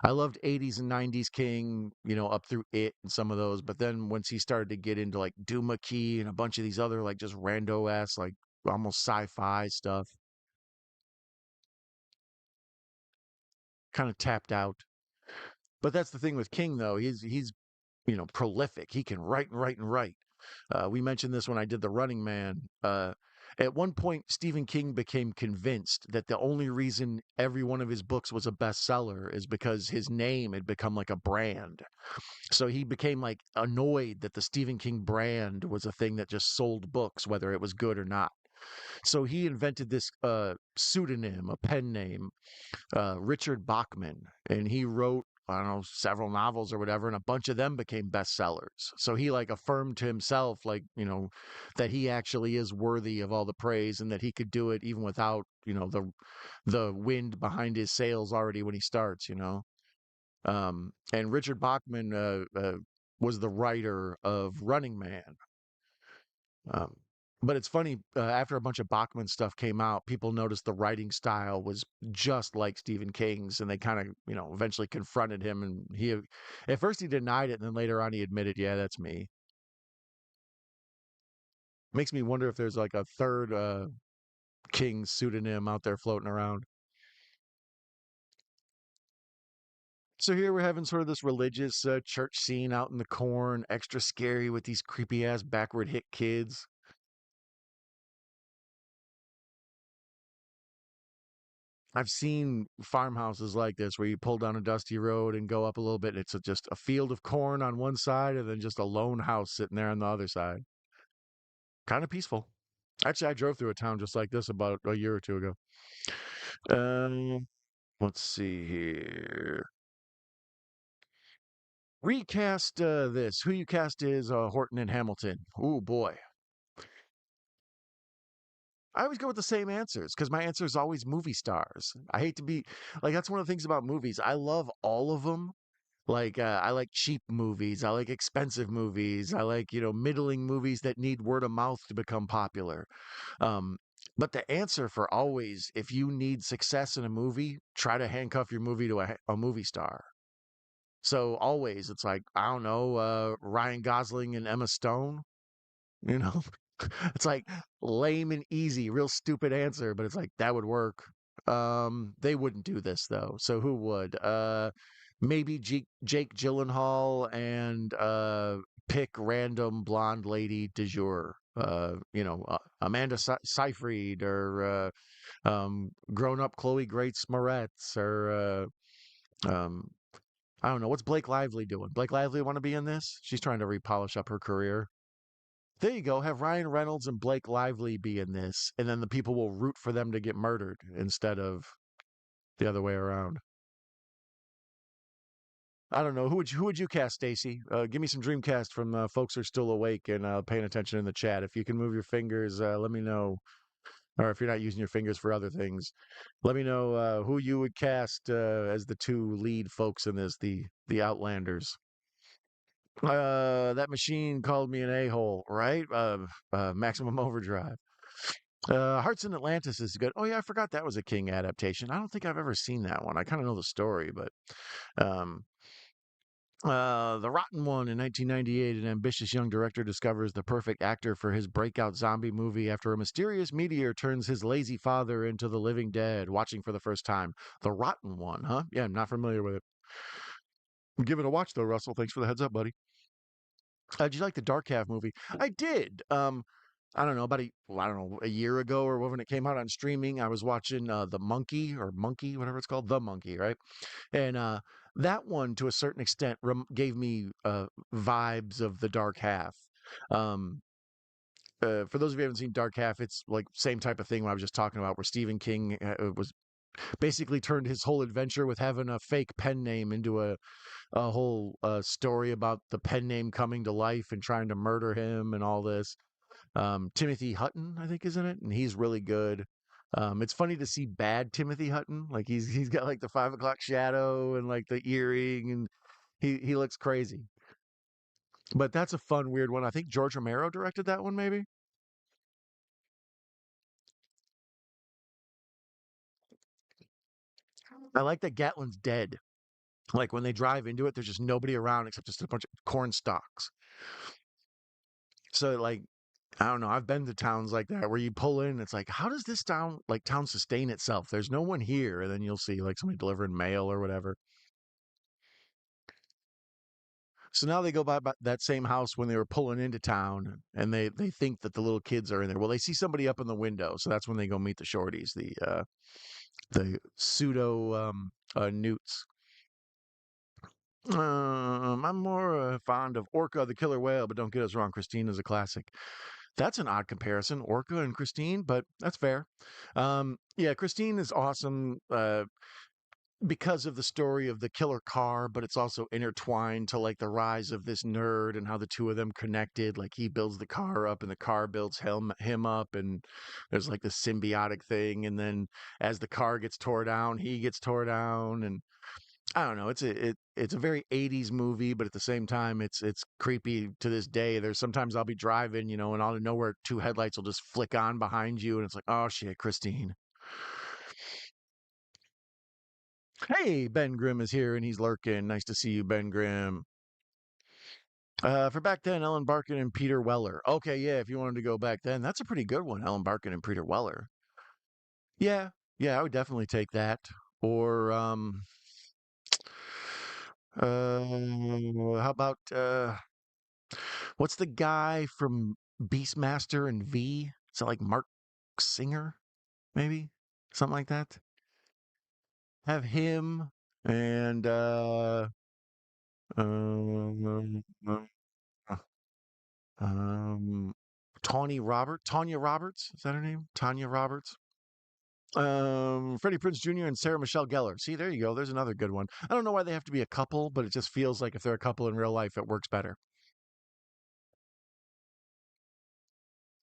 I loved 80s and 90s King, up through It and some of those. But then once he started to get into like Duma Key and a bunch of these other like just rando ass, like almost sci-fi stuff, kind of tapped out. But that's the thing with King though. He's prolific. He can write and write and write. We mentioned this when I did The Running Man. At one point, Stephen King became convinced that the only reason every one of his books was a bestseller is because his name had become like a brand. So he became like annoyed that the Stephen King brand was a thing that just sold books, whether it was good or not. So he invented this pseudonym, a pen name, Richard Bachman, and he wrote, I don't know, several novels or whatever, and a bunch of them became bestsellers. So he like affirmed to himself, like, that he actually is worthy of all the praise and that he could do it even without, the wind behind his sails already when he starts. And Richard Bachman was the writer of Running Man. Um, But it's funny, after a bunch of Bachman stuff came out, people noticed the writing style was just like Stephen King's, and they kind of, eventually confronted him. And at first he denied it, and then later on he admitted, "Yeah, that's me." Makes me wonder if there's like a third King pseudonym out there floating around. So here we're having sort of this religious church scene out in the corn, extra scary with these creepy ass backward hit kids. I've seen farmhouses like this where you pull down a dusty road and go up a little bit. It's just a field of corn on one side and then just a lone house sitting there on the other side. Kind of peaceful. Actually, I drove through a town just like this about a year or two ago. Um, let's see here. Recast this. Who you cast is Horton and Hamilton. Ooh, boy. I always go with the same answers because my answer is always movie stars. I hate to be like, that's one of the things about movies. I love all of them. Like, I like cheap movies. I like expensive movies. I like, middling movies that need word of mouth to become popular. Um, but the answer for always, if you need success in a movie, try to handcuff your movie to a movie star. So always, it's like, I don't know, Ryan Gosling and Emma Stone. You know, it's like lame and easy, real stupid answer, but it's like that would work. They wouldn't do this though. So who would? Maybe Jake Gyllenhaal and pick random blonde lady du jour. Amanda Seyfried or grown up Chloe Grace Moretz or I don't know. What's Blake Lively doing? Blake Lively want to be in this? She's trying to repolish up her career. There you go. Have Ryan Reynolds and Blake Lively be in this, and then the people will root for them to get murdered instead of the other way around. I don't know. Who would you cast, Stacy? Give me some Dreamcast from folks who are still awake and paying attention in the chat. If you can move your fingers, let me know. Or if you're not using your fingers for other things, let me know who you would cast as the two lead folks in this, the Outlanders. That machine called me an a-hole, right? Maximum Overdrive. Hearts in Atlantis is good. Oh yeah, I forgot that was a King adaptation. I don't think I've ever seen that one. I kind of know the story, but um, The Rotten One in 1998, an ambitious young director discovers the perfect actor for his breakout zombie movie after a mysterious meteor turns his lazy father into the living dead. Watching for the first time. The Rotten One, huh? Yeah, I'm not familiar with it. Give it a watch though, Russell. Thanks for the heads up, buddy. Did you like the Dark Half movie? I did. I don't know, I don't know, a year ago or when it came out on streaming, I was watching The Monkey or Monkey, whatever it's called, The Monkey, right? And that one, to a certain extent, gave me vibes of The Dark Half. Um, for those of you who haven't seen Dark Half, it's like same type of thing I was just talking about, where Stephen King was basically turned his whole adventure with having a fake pen name into a whole story about the pen name coming to life and trying to murder him and all this. Timothy Hutton, I think, is in it, and he's really good. It's funny to see bad Timothy Hutton. Like he's got like the 5 o'clock shadow and like the earring, and he looks crazy. But that's a fun, weird one. I think George Romero directed that one, maybe. I like that Gatlin's dead. Like when they drive into it, there's just nobody around except just a bunch of corn stalks. So like I don't know. I've been to towns like that where you pull in, it's like, how does this town sustain itself? There's no one here, and then you'll see like somebody delivering mail or whatever. So now they go by that same house when they were pulling into town, and they think that the little kids are in there. Well, they see somebody up in the window, so that's when they go meet the shorties, the pseudo newts. I'm more fond of Orca the Killer Whale, but don't get us wrong, Christine is a classic. That's an odd comparison, Orca and Christine, but that's fair. Yeah, Christine is awesome. Because of the story of the killer car, but it's also intertwined to like the rise of this nerd and how the two of them connected. Like he builds the car up and the car builds him up, and there's like this symbiotic thing. And then as the car gets tore down, he gets tore down. And I don't know. It's a very '80s movie, but at the same time, it's creepy to this day. There's sometimes I'll be driving, and out of nowhere, two headlights will just flick on behind you, and it's like, oh shit, Christine. Hey, Ben Grimm is here, and he's lurking. Nice to see you, Ben Grimm. For back then, Ellen Barkin and Peter Weller. Okay, yeah, if you wanted to go back then, that's a pretty good one, Ellen Barkin and Peter Weller. Yeah, yeah, I would definitely take that. Or how about what's the guy from Beastmaster and V? Is it like Mark Singer, maybe? Something like that? Have him and um, um Tanya Roberts, is that her name? Tanya Roberts. Freddie Prinze Jr. and Sarah Michelle Gellar. See, there you go. There's another good one. I don't know why they have to be a couple, but it just feels like if they're a couple in real life, it works better.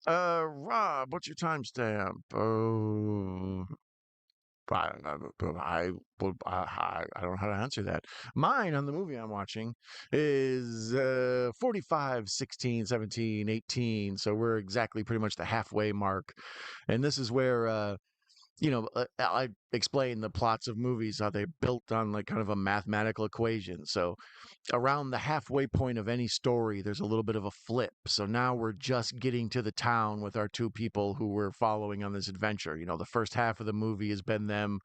Rob, what's your timestamp? Oh, I, I don't know how to answer that. Mine on the movie I'm watching is 45, 16, 17, 18. So we're exactly pretty much the halfway mark. And this is where I explain the plots of movies, how they're built on like kind of a mathematical equation. So around the halfway point of any story, there's a little bit of a flip. So now we're just getting to the town with our two people who we're following on this adventure. The first half of the movie has been them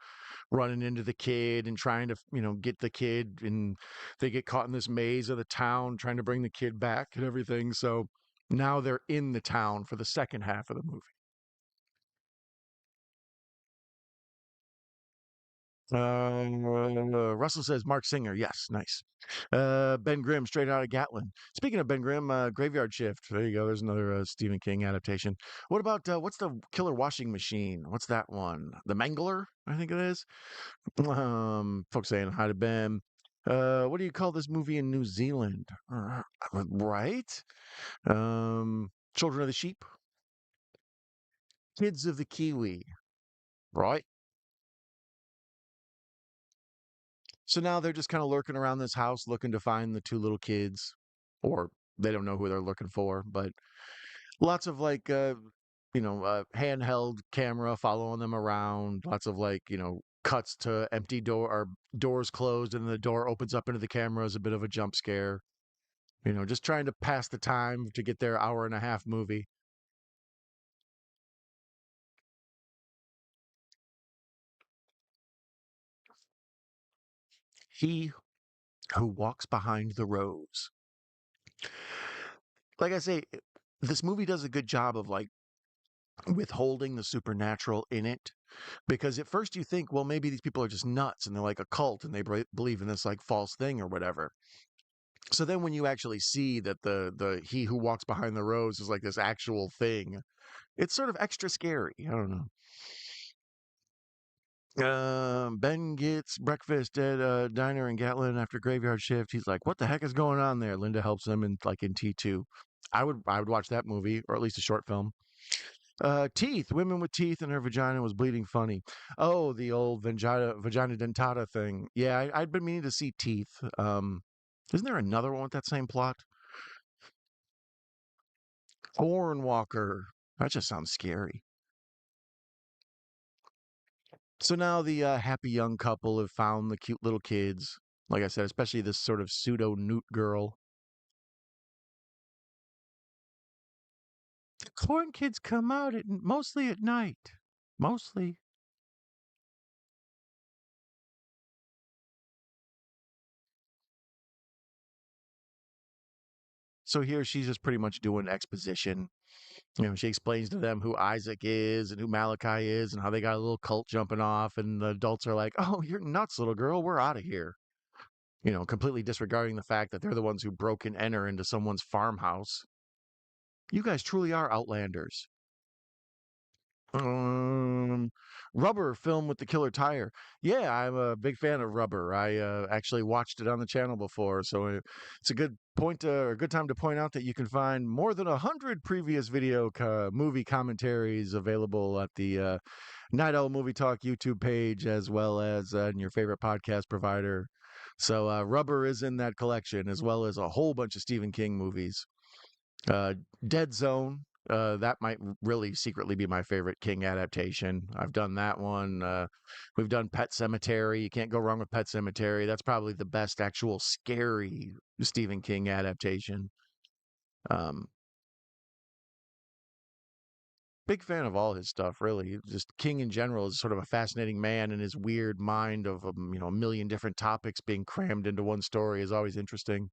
running into the kid and trying to, get the kid, and they get caught in this maze of the town trying to bring the kid back and everything. So now they're in the town for the second half of the movie. Russell says Mark Singer. Yes, nice. Ben Grimm, straight out of Gatlin. Speaking of Ben Grimm, Graveyard Shift. There you go. There's another Stephen King adaptation. What about what's the killer washing machine? What's that one? The Mangler, I think it is. Folks saying hi to Ben. What do you call this movie in New Zealand? Right? Children of the Sheep, Kids of the Kiwi. Right? So now they're just kind of lurking around this house looking to find the two little kids, or they don't know who they're looking for, but lots of like, handheld camera following them around, lots of like, cuts to empty door or doors closed and the door opens up into the camera as a bit of a jump scare, just trying to pass the time to get their hour and a half movie. He who walks behind the rose. Like I say, this movie does a good job of like withholding the supernatural in it, because at first you think, well, maybe these people are just nuts and they're like a cult and they believe in this like false thing or whatever. So then when you actually see that the he who walks behind the rose is like this actual thing, it's sort of extra scary. I don't know. Ben gets breakfast at a diner in Gatlin after graveyard shift. He's like, "What the heck is going on there?" Linda helps him in like in T2. I would watch that movie, or at least a short film. Teeth. Women with teeth and her vagina was bleeding funny. Oh, the old vagina dentata thing. Yeah, I'd been meaning to see Teeth. Isn't there another one with that same plot? Hornwalker. That just sounds scary. So now the happy young couple have found the cute little kids. Like I said, especially this sort of pseudo newt girl. The corn kids come out mostly at night. Mostly. So here she's just pretty much doing exposition. She explains to them who Isaac is and who Malachi is and how they got a little cult jumping off. And the adults are like, oh, you're nuts, little girl. We're out of here. Completely disregarding the fact that they're the ones who broke and enter into someone's farmhouse. You guys truly are outlanders. Um, Rubber film with the killer tire. Yeah, I'm a big fan of Rubber. I actually watched it on the channel before, so it's a good point or a good time to point out that you can find more than 100 previous movie commentaries available at the Night Owl Movie Talk YouTube page, as well as in your favorite podcast provider. So Rubber is in that collection, as well as a whole bunch of Stephen King movies. Uh, Dead Zone. That might really secretly be my favorite King adaptation. I've done that one. We've done Pet Cemetery. You can't go wrong with Pet Cemetery. That's probably the best actual scary Stephen King adaptation. Um, Big fan of all his stuff, really. Just King in general is sort of a fascinating man, and his weird mind of a million different topics being crammed into one story is always interesting.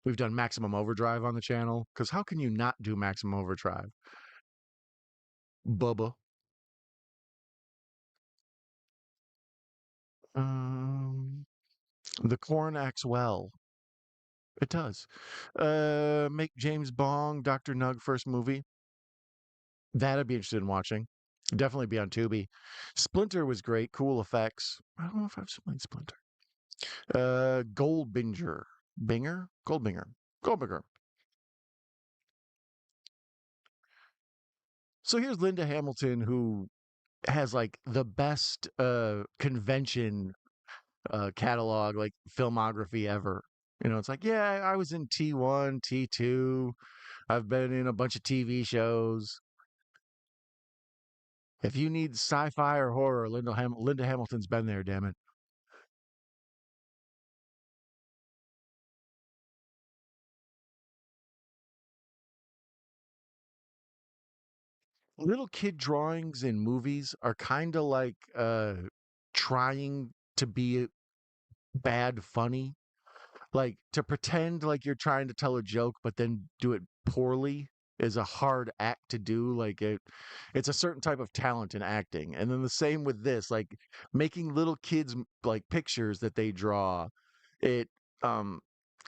We've done Maximum Overdrive on the channel because how can you not do Maximum Overdrive? Bubba. Um, the corn acts well. It does. Make James Bong, Dr. Nug first movie. That I'd be interested in watching. Definitely be on Tubi. Splinter was great. Cool effects. I don't know if I've seen Splinter. Goldbinger. Binger? Goldbinger. Goldbinger. So here's Linda Hamilton, who has like the best convention catalog, like filmography ever. It's like, yeah, I was in T1, T2. I've been in a bunch of TV shows. If you need sci-fi or horror, Linda Hamilton's been there, damn it. Little kid drawings in movies are kind of like trying to be bad funny. Like to pretend like you're trying to tell a joke but then do it poorly is a hard act to do. It's a certain type of talent in acting. And then the same with this, like making little kids like pictures that they draw. It um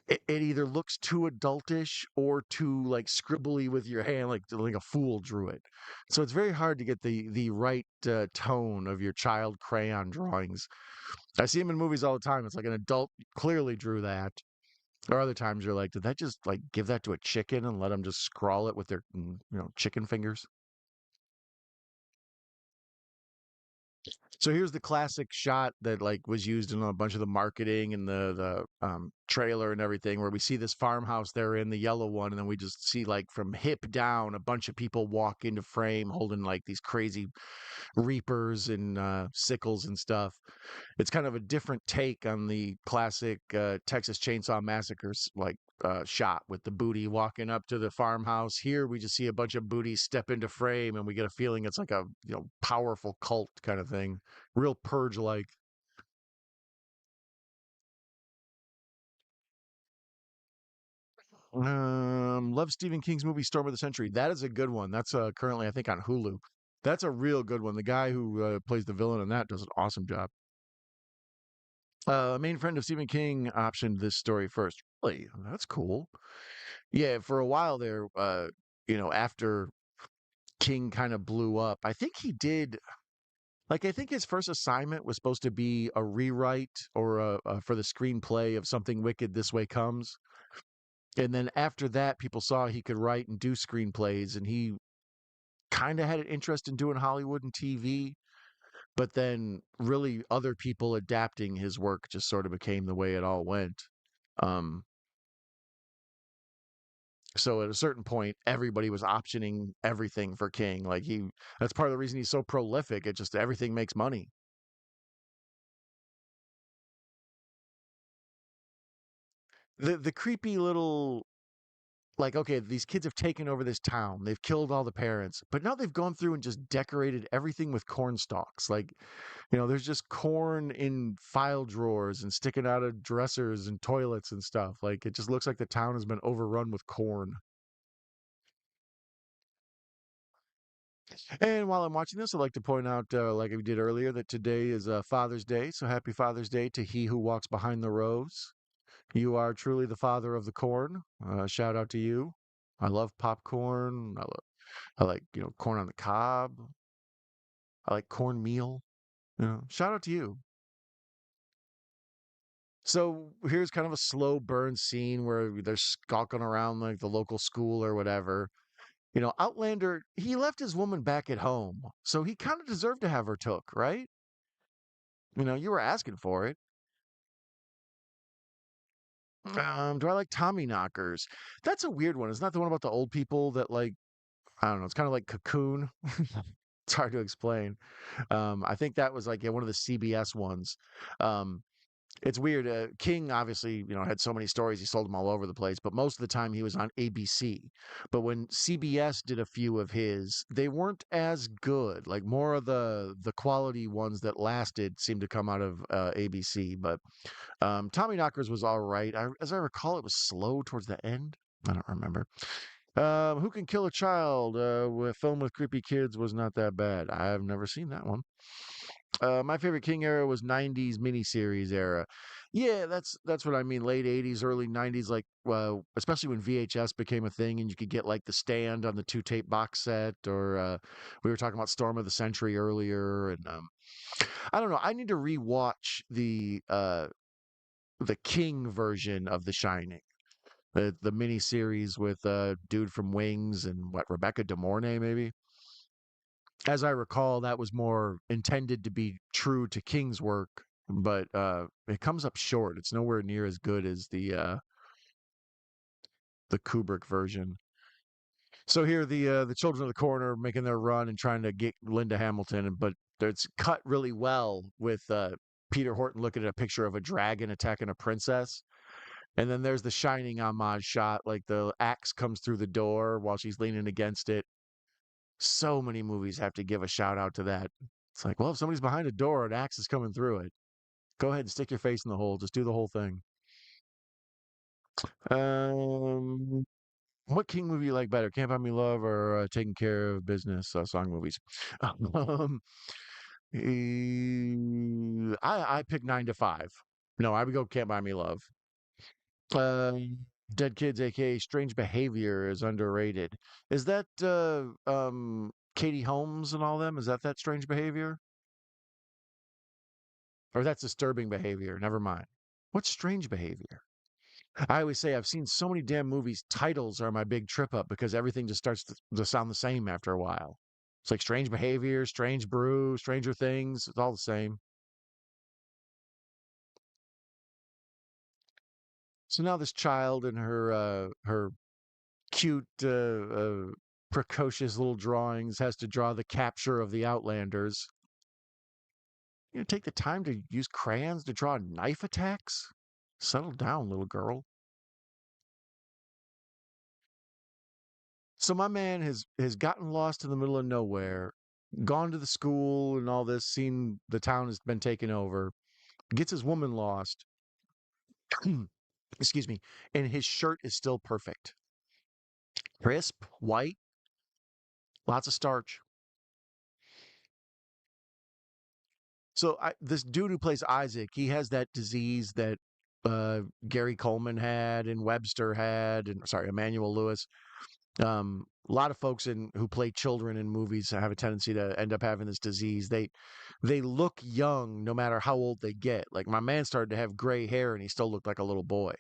it either looks too adultish or too like scribbly with your hand, like a fool drew it. So it's very hard to get the right tone of your child crayon drawings. I see them in movies all the time. It's like an adult clearly drew that. Or other times you're like, did that just like give that to a chicken and let them just scrawl it with their chicken fingers? So here's the classic shot that like was used in a bunch of the marketing and the trailer and everything, where we see this farmhouse they're in, the yellow one, and then we just see like from hip down a bunch of people walk into frame holding like these crazy reapers and sickles and stuff. It's kind of a different take on the classic Texas Chainsaw Massacres shot with the booty walking up to the farmhouse. Here we just see a bunch of booties step into frame, and we get a feeling it's like a powerful cult kind of thing, real purge like. Love Stephen King's movie Storm of the Century. That is a good one. That's currently I think on Hulu. That's a real good one. The guy who plays the villain in that does an awesome job. A main friend of Stephen King optioned this story first. Really? That's cool. Yeah, for a while there, after King kind of blew up, I think he did. Like, I think his first assignment was supposed to be a rewrite or for the screenplay of Something Wicked This Way Comes. And then after that, people saw he could write and do screenplays, and he kind of had an interest in doing Hollywood and TV. But then, really, other people adapting his work just sort of became the way it all went. Um, So at a certain point, everybody was optioning everything for King. That's part of the reason he's so prolific. It just everything makes money. The creepy little like, okay, these kids have taken over this town. They've killed all the parents, but now they've gone through and just decorated everything with corn stalks. There's just corn in file drawers and sticking out of dressers and toilets and stuff. Like it just looks like the town has been overrun with corn. And while I'm watching this, I'd like to point out, like we did earlier, that today is Father's Day. So happy Father's Day to he who walks behind the rows. You are truly the father of the corn. Shout out to you. I love popcorn. I like corn on the cob. I like cornmeal. Shout out to you. So here's kind of a slow burn scene where they're skulking around like the local school or whatever. Outlander, he left his woman back at home, so he kind of deserved to have her took, right? You were asking for it. Do I like Tommy knockers? That's a weird one. It's not the one about the old people that like, I don't know, it's kind of like Cocoon. It's hard to explain. I think that was like, yeah, one of the CBS ones. Um, it's weird. King obviously, had so many stories. He sold them all over the place, but most of the time he was on ABC. But when CBS did a few of his, they weren't as good. Like more of the quality ones that lasted seemed to come out of ABC. But Tommy Knockers was all right. As I recall, it was slow towards the end. I don't remember. Who Can Kill a Child? A film with creepy kids was not that bad. I've never seen that one. My favorite King era was '90s miniseries era. Yeah, that's what I mean. Late '80s, early '90s, like especially when VHS became a thing, and you could get like the stand on the two tape box set, or we were talking about Storm of the Century earlier, and I don't know. I need to rewatch the King version of The Shining. The miniseries with dude from Wings and what Rebecca De Mornay maybe. As I recall, that was more intended to be true to King's work, but it comes up short. It's nowhere near as good as the Kubrick version. So here, the children of the corner making their run and trying to get Linda Hamilton, but it's cut really well with Peter Horton looking at a picture of a dragon attacking a princess. And then there's the Shining homage shot, like the axe comes through the door while she's leaning against it. So many movies have to give a shout out to that. It's like, well, if somebody's behind a door, an axe is coming through it. Go ahead and stick your face in the hole. Just do the whole thing. Um, what King movie you like better? Can't Buy Me Love or Taking Care of Business song movies? um, I pick 9 to 5. No, I would go Can't Buy Me Love. Dead Kids, aka Strange Behavior, is underrated. Is that Katie Holmes and all them? Is that Strange Behavior? Or that's Disturbing Behavior? Never mind. What's Strange Behavior? I always say I've seen so many damn movies. Titles are my big trip up because everything just starts to sound the same after a while. It's like Strange Behavior, Strange Brew, Stranger Things. It's all the same. So now this child and her cute, precocious little drawings has to draw the capture of the Outlanders. Take the time to use crayons to draw knife attacks? Settle down, little girl. So my man has gotten lost in the middle of nowhere, gone to the school and all this, seen the town has been taken over, gets his woman lost. Excuse me, and his shirt is still perfect, crisp, white, lots of starch. So this dude who plays Isaac, he has that disease that Gary Coleman had and Webster had, and sorry, Emmanuel Lewis. A lot of folks who play children in movies have a tendency to end up having this disease. They look young no matter how old they get. Like my man started to have gray hair and he still looked like a little boy.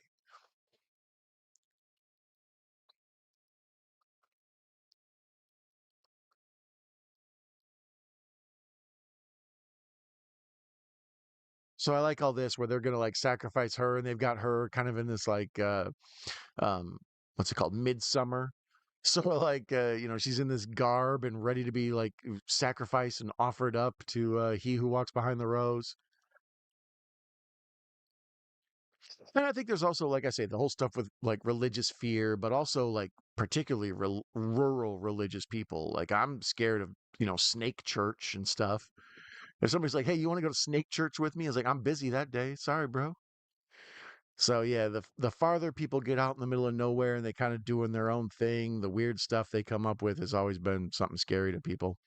So I like all this where they're gonna like sacrifice her and they've got her kind of in this like um what's it called, midsummer. So like she's in this garb and ready to be like sacrificed and offered up to he who walks behind the rose. And I think there's also, like I say, the whole stuff with like religious fear, but also like particularly rural religious people. Like I'm scared of, snake church and stuff. If somebody's like, "Hey, you want to go to snake church with me?" I was like, "I'm busy that day. Sorry, bro." So yeah, the farther people get out in the middle of nowhere and they kind of doing their own thing, the weird stuff they come up with has always been something scary to people.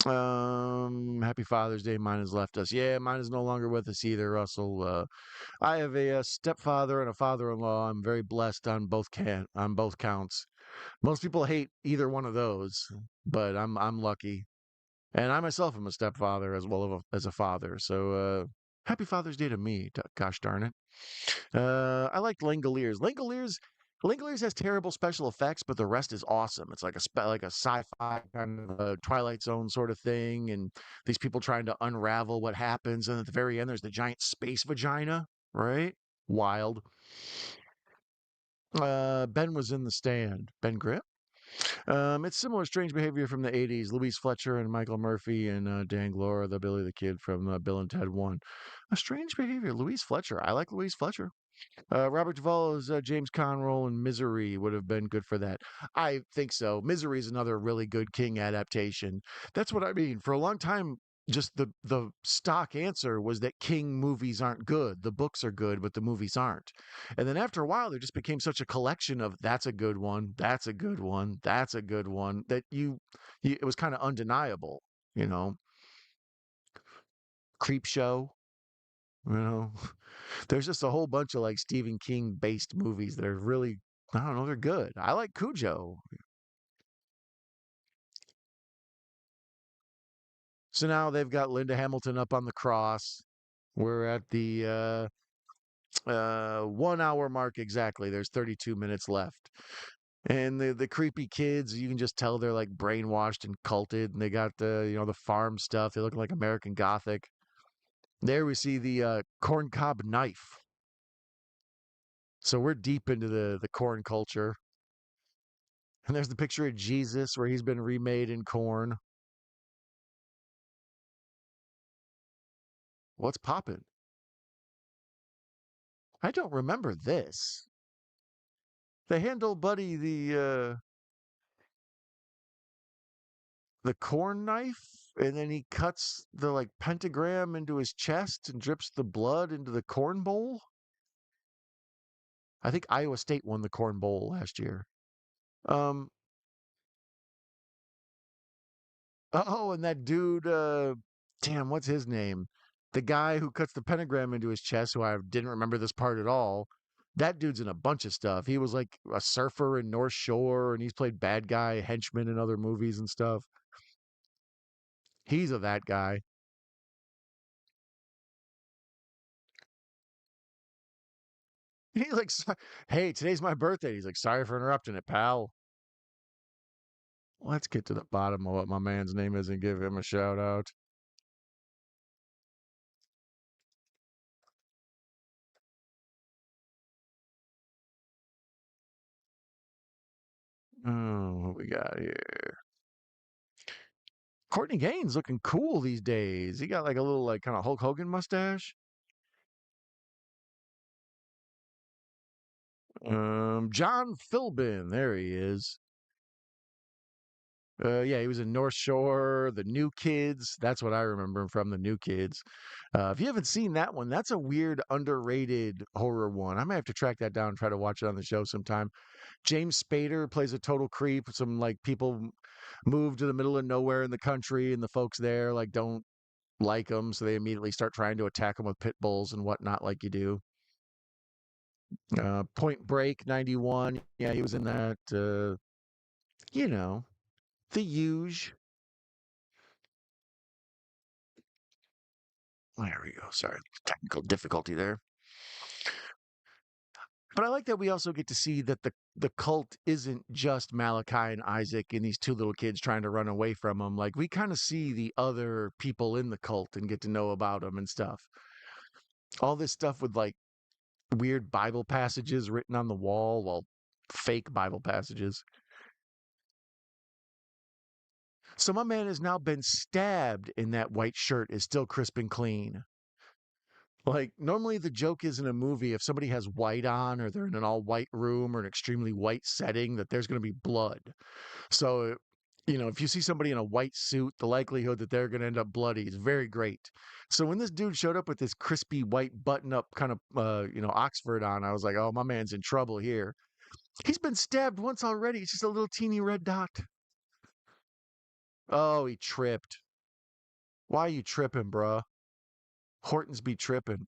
Happy Father's Day. Mine has left us. Yeah, mine is no longer with us either, Russell. I have a stepfather and a father-in-law. I'm very blessed on both counts. Most people hate either one of those, but I'm lucky. And I myself am a stepfather as well as a father. So happy Father's Day to me. Gosh darn it. I liked Langoliers. Langoliers. Linklater's has terrible special effects, but the rest is awesome. It's like like a sci-fi kind of a Twilight Zone sort of thing, and these people trying to unravel what happens, and at the very end, there's the giant space vagina, right? Wild. Ben was in the stand. Ben Grip. It's similar strange behavior from the '80s. Louise Fletcher and Michael Murphy and Dan Glora, the Billy the Kid from Bill and Ted One. A strange behavior. Louise Fletcher. I like Louise Fletcher. Robert Duvall's James Caan role in Misery would have been good for that. I think so. Misery is another really good King adaptation. That's what I mean. For a long time, just the stock answer was that King movies aren't good. The books are good, but the movies aren't. And then after a while, there just became such a collection of that's a good one, that's a good one, that's a good one that you it was kind of undeniable. You know, Creep Show. You know, there's just a whole bunch of like Stephen King based movies that are really, I don't know, they're good. I like Cujo. So now they've got Linda Hamilton up on the cross. We're at the 1 hour mark exactly. There's 32 minutes left. And the creepy kids, you can just tell they're like brainwashed and culted, and they got the farm stuff. They look like American Gothic. There we see the corncob knife. So we're deep into the corn culture. And there's the picture of Jesus where he's been remade in corn. What's poppin'? I don't remember this. They handle Buddy the corn knife, and then he cuts the like pentagram into his chest and drips the blood into the corn bowl. I think Iowa State won the corn bowl last year. Um. Oh, and that dude. Damn, what's his name? The guy who cuts the pentagram into his chest. Who I didn't remember this part at all. That dude's in a bunch of stuff. He was like a surfer in North Shore, and he's played bad guy henchman in other movies and stuff. He's a that guy. He's like, "Hey, today's my birthday." He's like, "Sorry for interrupting it, pal." Let's get to the bottom of what my man's name is and give him a shout out. Oh, what we got here? Courtney Gaines looking cool these days. He got like a little like kind of Hulk Hogan mustache. John Philbin, there he is. Yeah, he was in North Shore, The New Kids. That's what I remember him from, The New Kids. If you haven't seen that one, that's a weird, underrated horror one. I might have to track that down and try to watch it on the show sometime. James Spader plays a total creep. Some like people move to the middle of nowhere in the country, and the folks there like don't like him, so they immediately start trying to attack him with pit bulls and whatnot, like you do. Point Break '91. Yeah, he was in that. You know, the huge. There we go. Sorry, technical difficulty there. But I like that we also get to see that the cult isn't just Malachi and Isaac and these two little kids trying to run away from them. Like we kind of see the other people in the cult and get to know about them and stuff. All this stuff with like weird Bible passages written on the wall, well, fake Bible passages. So my man has now been stabbed and that white shirt is still crisp and clean. Like normally the joke is in a movie if somebody has white on or they're in an all white room or an extremely white setting that there's going to be blood. So, if you see somebody in a white suit, the likelihood that they're going to end up bloody is very great. So when this dude showed up with this crispy white button up kind of Oxford on, I was like, "Oh, my man's in trouble here." He's been stabbed once already. It's just a little teeny red dot. Oh, he tripped. Why you tripping, bruh? Hortons be tripping.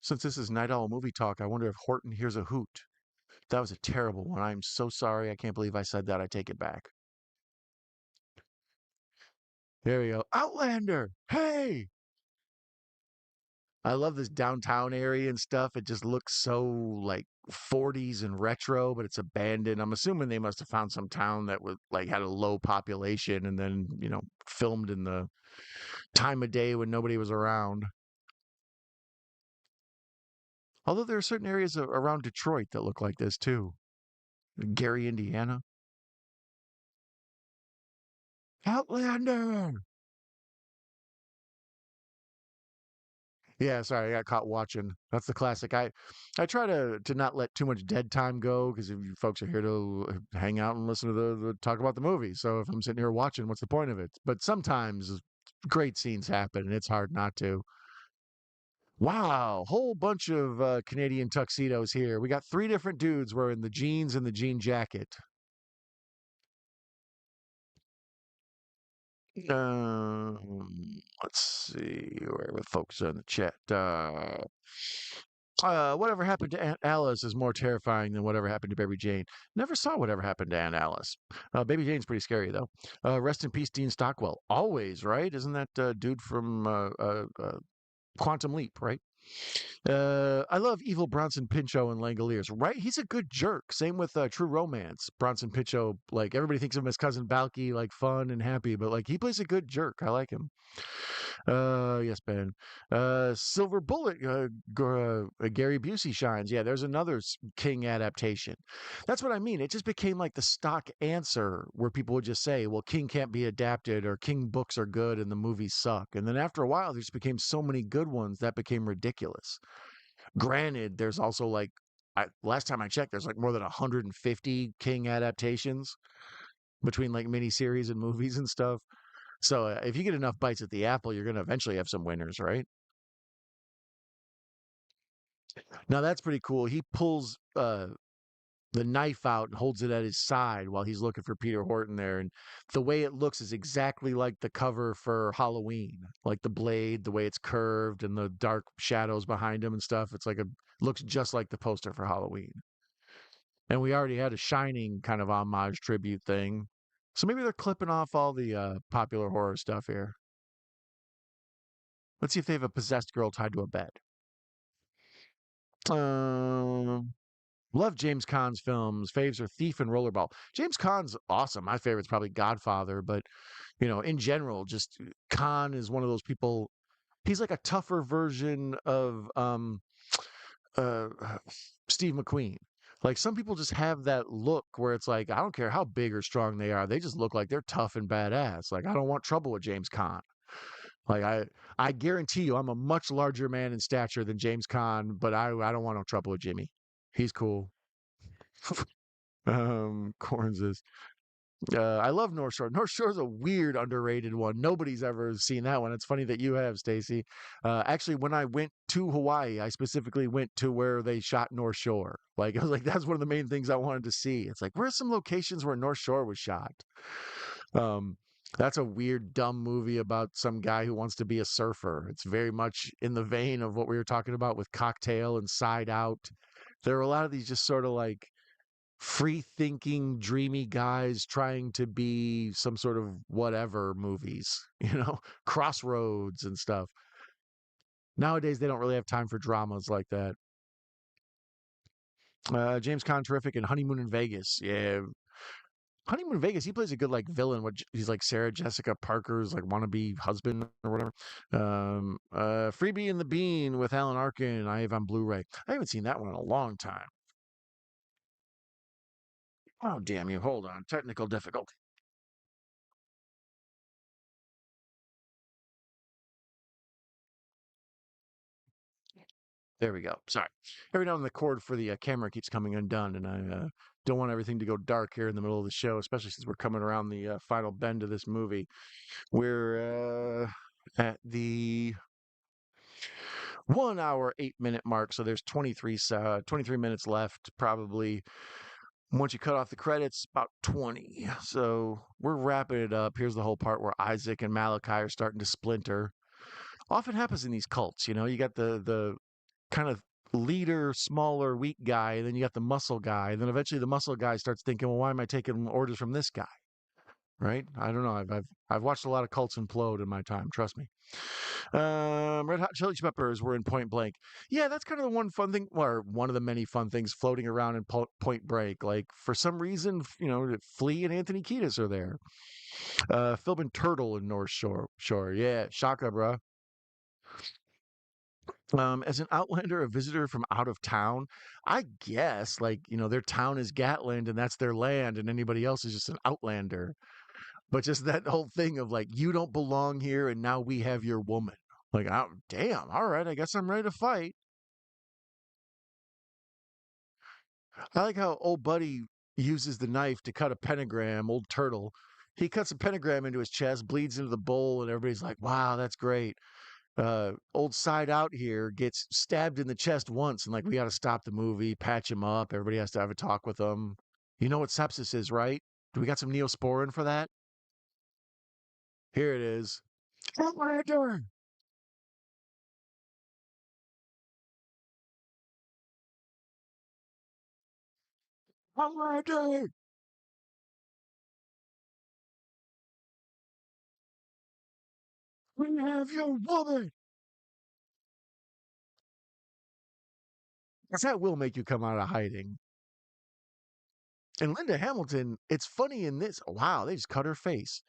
Since this is Night Owl Movie Talk, I wonder if Horton hears a hoot. That was a terrible one. I'm so sorry. I can't believe I said that. I take it back. There we go. Outlander! Hey! I love this downtown area and stuff. It just looks so like 40s and retro, but it's abandoned. I'm assuming they must have found some town that was like had a low population and then, filmed in the time of day when nobody was around. Although there are certain areas around Detroit that look like this too. Gary, Indiana. Outlander. Yeah, sorry, I got caught watching. That's the classic. I try to not let too much dead time go because if you folks are here to hang out and listen to the talk about the movie. So if I'm sitting here watching, what's the point of it? But sometimes great scenes happen and it's hard not to. Wow, whole bunch of Canadian tuxedos here. We got three different dudes wearing the jeans and the jean jacket. Let's see where the folks are in the chat. Whatever happened to Aunt Alice is more terrifying than whatever happened to Baby Jane. Never saw whatever happened to Aunt Alice. Baby Jane's pretty scary though. Rest in peace, Dean Stockwell. Always, right? Isn't that dude from Quantum Leap, right? I love Evil Bronson Pinchot and Langoliers, right? He's a good jerk. Same with True Romance. Bronson Pinchot, like everybody thinks of him as cousin Balky, like fun and happy, but like he plays a good jerk. I like him. Yes, Ben. Silver Bullet, Gary Busey shines. Yeah, there's another King adaptation. That's what I mean. It just became like the stock answer where people would just say, well, King can't be adapted or King books are good and the movies suck. And then after a while, there just became so many good ones that became ridiculous. Granted, there's also like, last time I checked, there's like more than 150 King adaptations between like miniseries and movies and stuff. So if you get enough bites at the apple, you're going to eventually have some winners, right? Now that's pretty cool. He pulls the knife out and holds it at his side while he's looking for Peter Horton there, and the way it looks is exactly like the cover for Halloween, like the blade, the way it's curved, and the dark shadows behind him and stuff. It's like a looks just like the poster for Halloween. And we already had a Shining kind of homage tribute thing, so maybe they're clipping off all the popular horror stuff here. Let's see if they have a possessed girl tied to a bed. Um, Love James Caan's films. Faves are Thief and Rollerball. James Caan's awesome. My favorite's probably Godfather, but in general, just Caan is one of those people. He's like a tougher version of uh, Steve McQueen. Like some people just have that look where it's like I don't care how big or strong they are, they just look like they're tough and badass. Like I don't want trouble with James Caan. Like I guarantee you, I'm a much larger man in stature than James Caan, but I don't want no trouble with Jimmy. He's cool. Corns is. I love North Shore. North Shore's a weird, underrated one. Nobody's ever seen that one. It's funny that you have, Stacy. Actually, when I went to Hawaii, I specifically went to where they shot North Shore. Like I was like, that's one of the main things I wanted to see. It's like, where's some locations where North Shore was shot? Um, that's a weird, dumb movie about some guy who wants to be a surfer. It's very much in the vein of what we were talking about with Cocktail and Side Out. There are a lot of these just sort of like free thinking, dreamy guys trying to be some sort of whatever movies, Crossroads and stuff. Nowadays, they don't really have time for dramas like that. James Caan, terrific, and Honeymoon in Vegas. Yeah, Honeymoon in Vegas. He plays a good like villain. What he's like Sarah Jessica Parker's like wannabe husband or whatever. Freebie and the Bean with Alan Arkin. I have on Blu-ray. I haven't seen that one in a long time. Oh damn you! Hold on, technical difficulty. There we go. Sorry. Every now and then the cord for the camera keeps coming undone, and I don't want everything to go dark here in the middle of the show, especially since we're coming around the final bend of this movie. We're at the 1 hour, 8 minute mark, so there's 23 minutes left, probably. Once you cut off the credits, about 20. So we're wrapping it up. Here's the whole part where Isaac and Malachi are starting to splinter. Often happens in these cults, you got the kind of leader, smaller, weak guy, and then you got the muscle guy, and then eventually the muscle guy starts thinking, well, why am I taking orders from this guy? Right? I don't know. I've watched a lot of cults implode in my time. Trust me. Red Hot Chili Peppers were in Point Blank. Yeah, that's kind of the one fun thing, or one of the many fun things floating around in Point Break. Like for some reason, Flea and Anthony Kiedis are there. Filming Turtle in North Shore. Shore, yeah, Shaka, bro. As an outlander, a visitor from out of town, I guess, like, their town is Gatland and that's their land, and anybody else is just an outlander. But just that whole thing of like, you don't belong here, and now we have your woman. Like, oh, damn, all right, I guess I'm ready to fight. I like how old buddy uses the knife to cut a pentagram, old turtle. He cuts a pentagram into his chest, bleeds into the bowl, and everybody's like, wow, that's great. Old side out here gets stabbed in the chest once, and like, we got to stop the movie, patch him up. Everybody has to have a talk with him. You know what sepsis is, right? Do we got some neosporin for that? Here it is. Outlander! Outlander! We have your woman! 'Cause that will make you come out of hiding. And Linda Hamilton, it's funny in this. Wow, they just cut her face.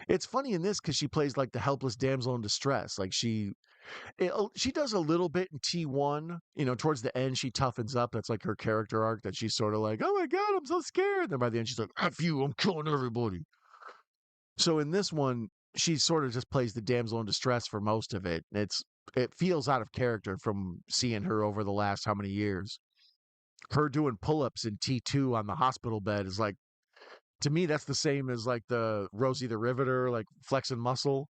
It's funny in this because she plays like the helpless damsel in distress. Like she does a little bit in T1. Towards the end, she toughens up. That's like her character arc. That she's sort of like, oh my god, I'm so scared. Then by the end, she's like, F you, I'm killing everybody. So in this one, she sort of just plays the damsel in distress for most of it. It feels out of character from seeing her over the last how many years. Her doing pull-ups in T2 on the hospital bed is like, to me, that's the same as like the Rosie the Riveter, like flexing muscle.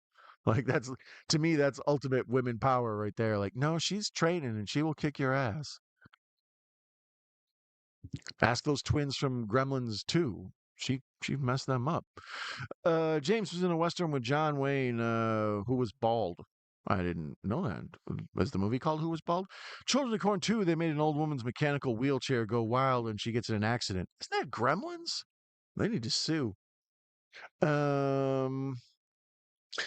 Like that's, to me, that's ultimate women power right there. Like, no, she's training and she will kick your ass. Ask those twins from Gremlins 2. She messed them up. James was in a western with John Wayne, who was bald. I didn't know that. Was the movie called Who Was Bald? Children of Corn 2, they made an old woman's mechanical wheelchair go wild and she gets in an accident. Isn't that Gremlins? They need to sue. Um,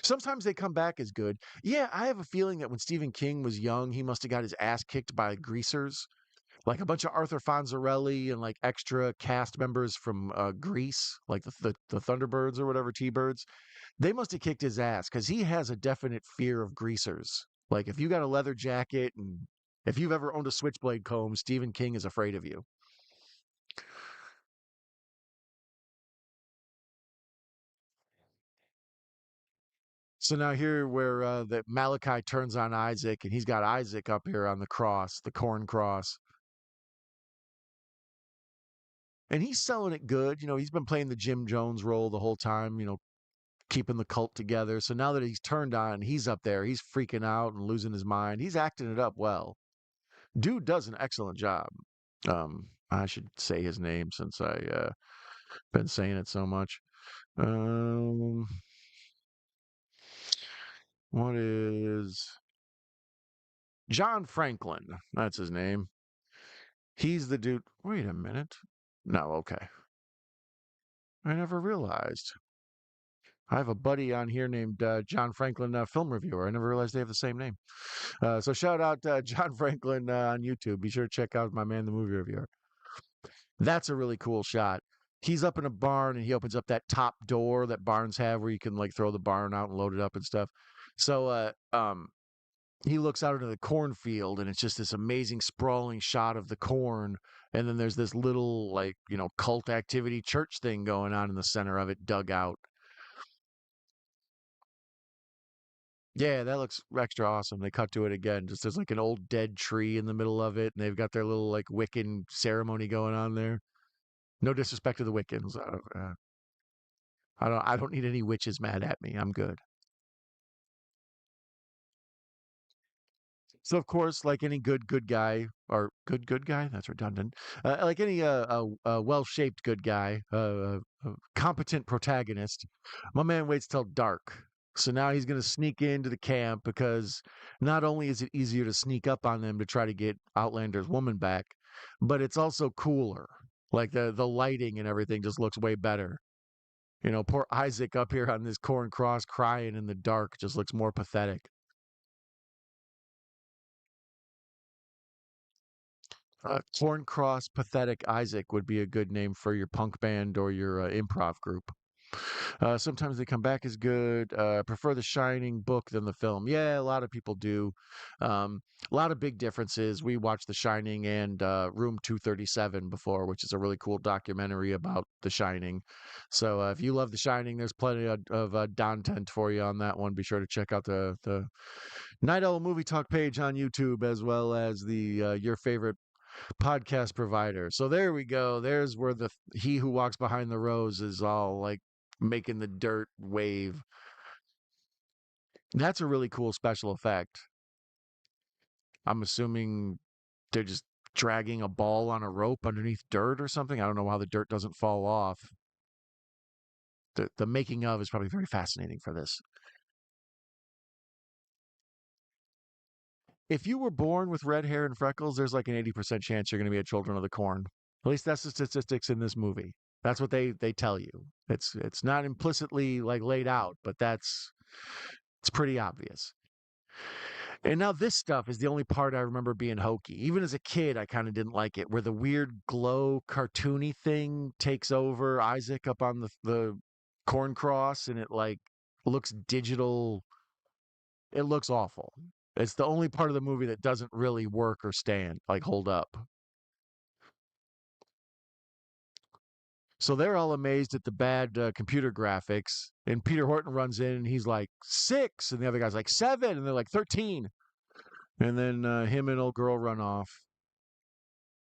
Sometimes they come back as good. Yeah, I have a feeling that when Stephen King was young, he must have got his ass kicked by greasers, like a bunch of Arthur Fonzarelli and like extra cast members from Grease, like the Thunderbirds or whatever T-Birds. They must have kicked his ass because he has a definite fear of greasers. Like if you got a leather jacket and if you've ever owned a switchblade comb, Stephen King is afraid of you. So now here where that Malachi turns on Isaac and he's got Isaac up here on the cross, the corn cross. And he's selling it good. He's been playing the Jim Jones role the whole time, keeping the cult together. So now that he's turned on, he's up there. He's freaking out and losing his mind. He's acting it up well. Dude does an excellent job. I should say his name since I been saying it so much. Um, what is John Franklin? That's his name. He's the dude. Wait a minute. No, okay. I never realized. I have a buddy on here named John Franklin, film reviewer. I never realized they have the same name. So shout out John Franklin on YouTube. Be sure to check out my man, the movie reviewer. That's a really cool shot. He's up in a barn and he opens up that top door that barns have where you can like throw the barn out and load it up and stuff. So he looks out into the cornfield and it's just this amazing sprawling shot of the corn. And then there's this little like, cult activity church thing going on in the center of it, dug out. Yeah, that looks extra awesome. They cut to it again. Just there's like an old dead tree in the middle of it, and they've got their little like Wiccan ceremony going on there. No disrespect to the Wiccans. I don't need any witches mad at me. I'm good. So of course, like any good guy or good guy, that's redundant. Like any well-shaped good guy, competent protagonist, my man waits till dark. So now he's going to sneak into the camp because not only is it easier to sneak up on them to try to get Outlander's woman back, but it's also cooler. Like the lighting and everything just looks way better. Poor Isaac up here on this corn cross crying in the dark just looks more pathetic. Corn Cross Pathetic Isaac would be a good name for your punk band or your improv group. Sometimes they come back as good. Prefer The Shining book than the film. Yeah, a lot of people do. A lot of big differences. We watched The Shining and Room 237 before, which is a really cool documentary about The Shining. So if you love The Shining, there's plenty of content for you on that one. Be sure to check out the Night Owl Movie Talk page on YouTube, as well as the your favorite podcast provider. So there we go. There's where the he who walks behind the rose is all like making the dirt wave. That's a really cool special effect. I'm assuming they're just dragging a ball on a rope underneath dirt or something. I don't know how the dirt doesn't fall off. The making of is probably very fascinating for this. If you were born with red hair and freckles, there's like an 80% chance you're going to be a children of the corn. At least that's the statistics in this movie. That's what they tell you. It's not implicitly like laid out, but it's pretty obvious. And now this stuff is the only part I remember being hokey. Even as a kid, I kind of didn't like it, where the weird glow cartoony thing takes over Isaac up on the corn cross, and it like looks digital. It looks awful. It's the only part of the movie that doesn't really work or stand, like hold up. So they're all amazed at the bad computer graphics. And Peter Horton runs in and he's like 6. And the other guy's like 7. And they're like 13. And then him and old girl run off.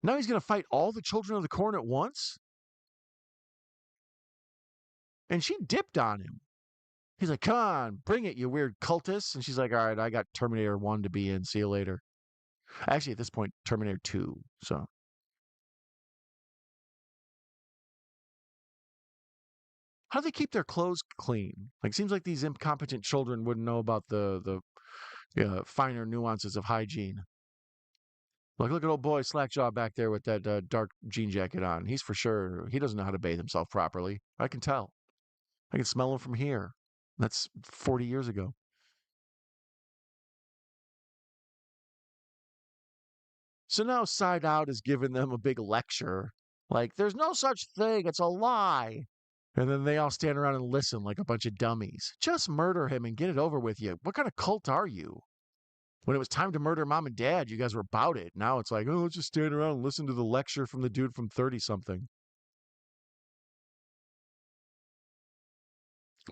Now he's going to fight all the children of the corn at once? And she dipped on him. He's like, come on, bring it, you weird cultist. And she's like, all right, I got Terminator 1 to be in. See you later. Actually, at this point, Terminator 2. So how do they keep their clothes clean? Like, seems like these incompetent children wouldn't know about the finer nuances of hygiene. Like, look at old boy Slackjaw back there with that dark jean jacket on. He's for sure, he doesn't know how to bathe himself properly. I can tell. I can smell him from here. That's 40 years ago. So now Side Out is giving them a big lecture. Like, there's no such thing. It's a lie. And then they all stand around and listen like a bunch of dummies. Just murder him and get it over with you. What kind of cult are you? When it was time to murder mom and dad, you guys were about it. Now it's like, oh, let's just stand around and listen to the lecture from the dude from 30 something.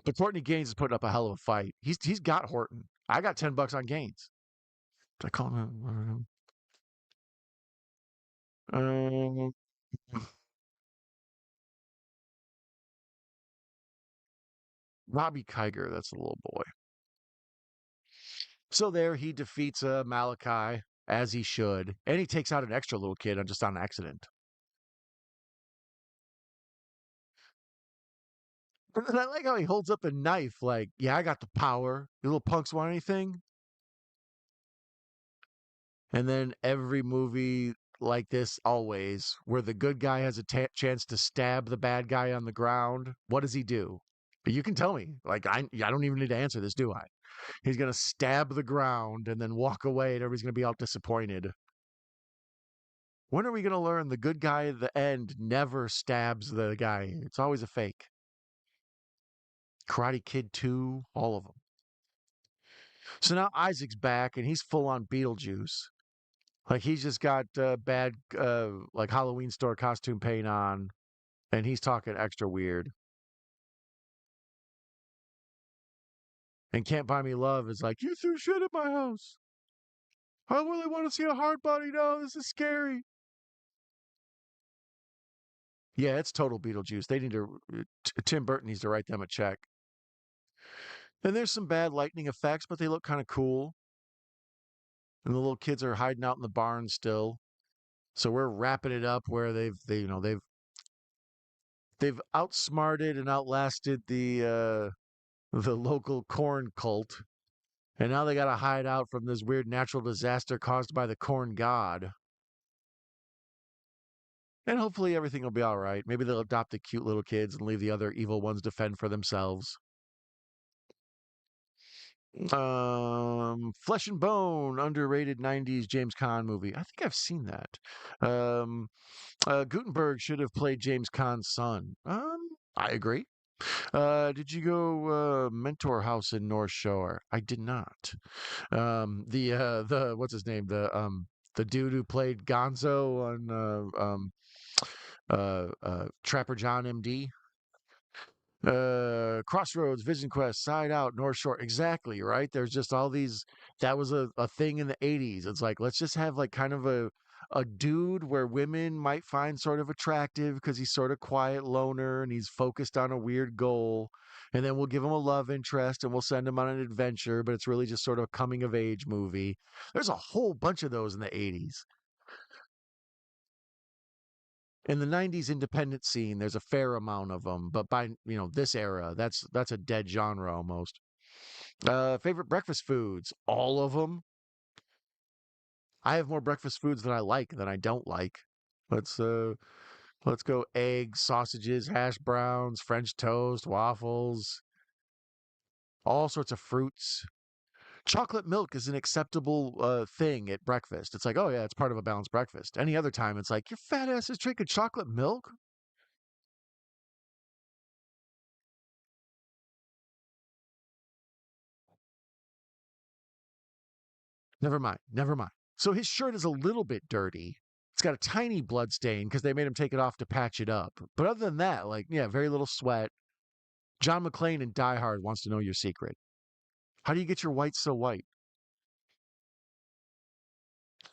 But Courtney Gaines is putting up a hell of a fight. He's got Horton. I got $10 on Gaines. Did I call him? Um, Robbie Kiger. That's the little boy. So there he defeats Malachi as he should, and he takes out an extra little kid just on accident. And I like how he holds up the knife, like, yeah, I got the power. You little punks want anything? And then every movie like this, always, where the good guy has a chance to stab the bad guy on the ground, what does he do? You can tell me. Like, I don't even need to answer this, do I? He's going to stab the ground and then walk away, and everybody's going to be all disappointed. When are we going to learn the good guy at the end never stabs the guy? It's always a fake. Karate Kid 2, all of them. So now Isaac's back, and he's full on Beetlejuice. Like he's just got bad, like Halloween store costume paint on, and he's talking extra weird. And Can't Buy Me Love is like, you threw shit at my house. I really want to see a hard body now. This is scary. Yeah, it's total Beetlejuice. They need to, Tim Burton needs to write them a check. And there's some bad lightning effects, but they look kind of cool. And the little kids are hiding out in the barn still. So we're wrapping it up where they've outsmarted and outlasted the local corn cult. And now they got to hide out from this weird natural disaster caused by the corn god. And hopefully everything will be all right. Maybe they'll adopt the cute little kids and leave the other evil ones to fend for themselves. Flesh and Bone, underrated '90s James Caan movie. I think I've seen that. Gutenberg should have played James Caan's son. I agree. Did you go Mentor House in North Shore? I did not. The what's his name? The dude who played Gonzo on Trapper John MD. Crossroads, Vision Quest, Side Out, North Shore. Exactly, right? There's just all these. That was a thing in the 80s. It's like, let's just have like kind of a dude where women might find sort of attractive because he's sort of quiet loner and he's focused on a weird goal. And then we'll give him a love interest and we'll send him on an adventure, but it's really just sort of a coming of age movie. There's a whole bunch of those in the 80s. In the 90s independent scene, there's a fair amount of them, but by, this era, that's a dead genre almost. Favorite breakfast foods? All of them. I have more breakfast foods than I don't like. Let's uh let's go eggs, sausages, hash browns, French toast, waffles, all sorts of fruits. Chocolate milk is an acceptable thing at breakfast. It's like, oh yeah, it's part of a balanced breakfast. Any other time, it's like your fat ass is drinking chocolate milk. Never mind. Never mind. So his shirt is a little bit dirty. It's got a tiny blood stain because they made him take it off to patch it up. But other than that, like, yeah, very little sweat. John McClane in Die Hard wants to know your secret. How do you get your whites so white?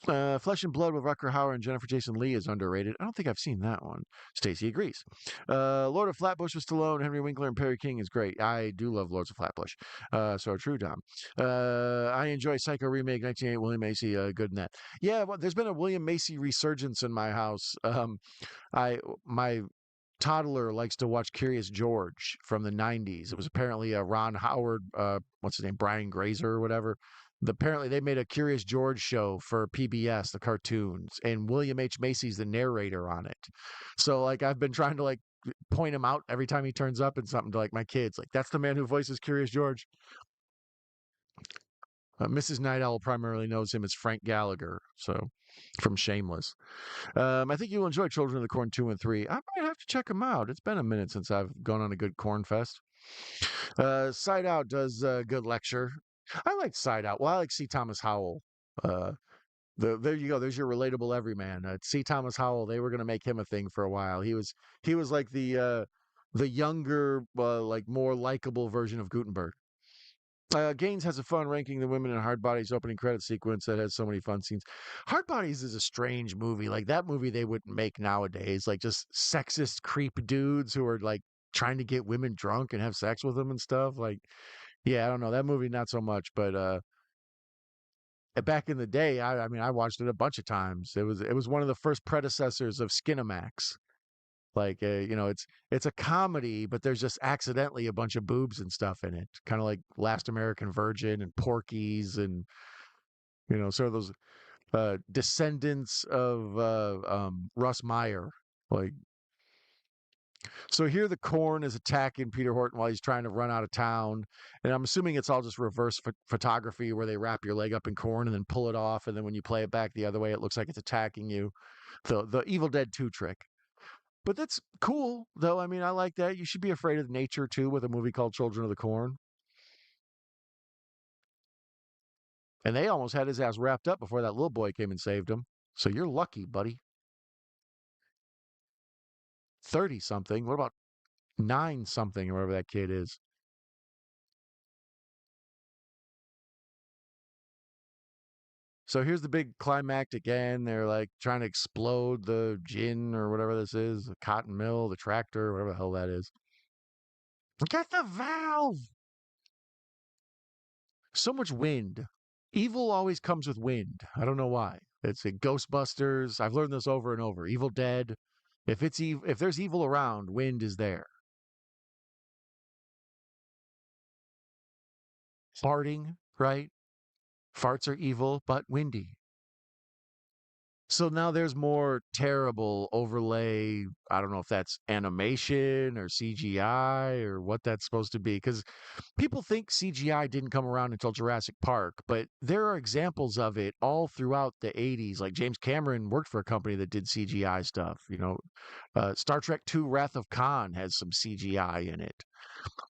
Flesh and Blood with Rucker Hauer and Jennifer Jason Leigh is underrated. I don't think I've seen that one. Stacy agrees. Lord of Flatbush with Stallone, Henry Winkler, and Perry King is great. I do love Lords of Flatbush. So true, Dom. I enjoy Psycho remake 1988 William Macy. Good in that. Yeah, well, there's been a William Macy resurgence in my house. My toddler likes to watch Curious George from the 90s. It was apparently a Ron Howard, what's his name, Brian Grazer or whatever. Apparently, they made a Curious George show for PBS, the cartoons, and William H. Macy's the narrator on it. So, like, I've been trying to like point him out every time he turns up in something to like my kids. Like, that's the man who voices Curious George. Mrs. Night Owl primarily knows him as Frank Gallagher, so from Shameless. I think you'll enjoy Children of the Corn 2 and 3. I might have to check them out. It's been a minute since I've gone on a good corn fest. Side Out does a good lecture. I like Side Out. Well, I like C. Thomas Howell. Uh, there you go. There's your relatable everyman. C. Thomas Howell. They were going to make him a thing for a while. He was like the younger, like more likable version of Gutenberg. Gaines has a fun ranking the women in Hard Bodies opening credit sequence that has so many fun scenes. Hard Bodies is a strange movie. Like that movie they wouldn't make nowadays. Like just sexist creep dudes who are like trying to get women drunk and have sex with them and stuff. Like, yeah, I don't know. That movie not so much, but back in the day, I mean I watched it a bunch of times. It was one of the first predecessors of Skinamax. Like it's a comedy, but there's just accidentally a bunch of boobs and stuff in it, kind of like Last American Virgin and Porky's, and sort of those descendants of Russ Meyer. Like, so here the corn is attacking Peter Horton while he's trying to run out of town, and I'm assuming it's all just reverse photography where they wrap your leg up in corn and then pull it off, and then when you play it back the other way, it looks like it's attacking you. The Evil Dead 2 trick. But that's cool, though. I mean, I like that. You should be afraid of nature too with a movie called Children of the Corn. And they almost had his ass wrapped up before that little boy came and saved him. So you're lucky, buddy. 30 something. What about 9 something, or whatever that kid is? So here's the big climactic end. They're like trying to explode the gin or whatever this is, the cotton mill, the tractor, whatever the hell that is. Get the valve! So much wind. Evil always comes with wind. I don't know why. It's in Ghostbusters. I've learned this over and over. Evil Dead. If there's evil around, wind is there. Farting, right? Farts are evil, but windy. So now there's more terrible overlay. I don't know if that's animation or CGI or what that's supposed to be. Because people think CGI didn't come around until Jurassic Park, but there are examples of it all throughout the 80s. Like James Cameron worked for a company that did CGI stuff. Star Trek II Wrath of Khan has some CGI in it.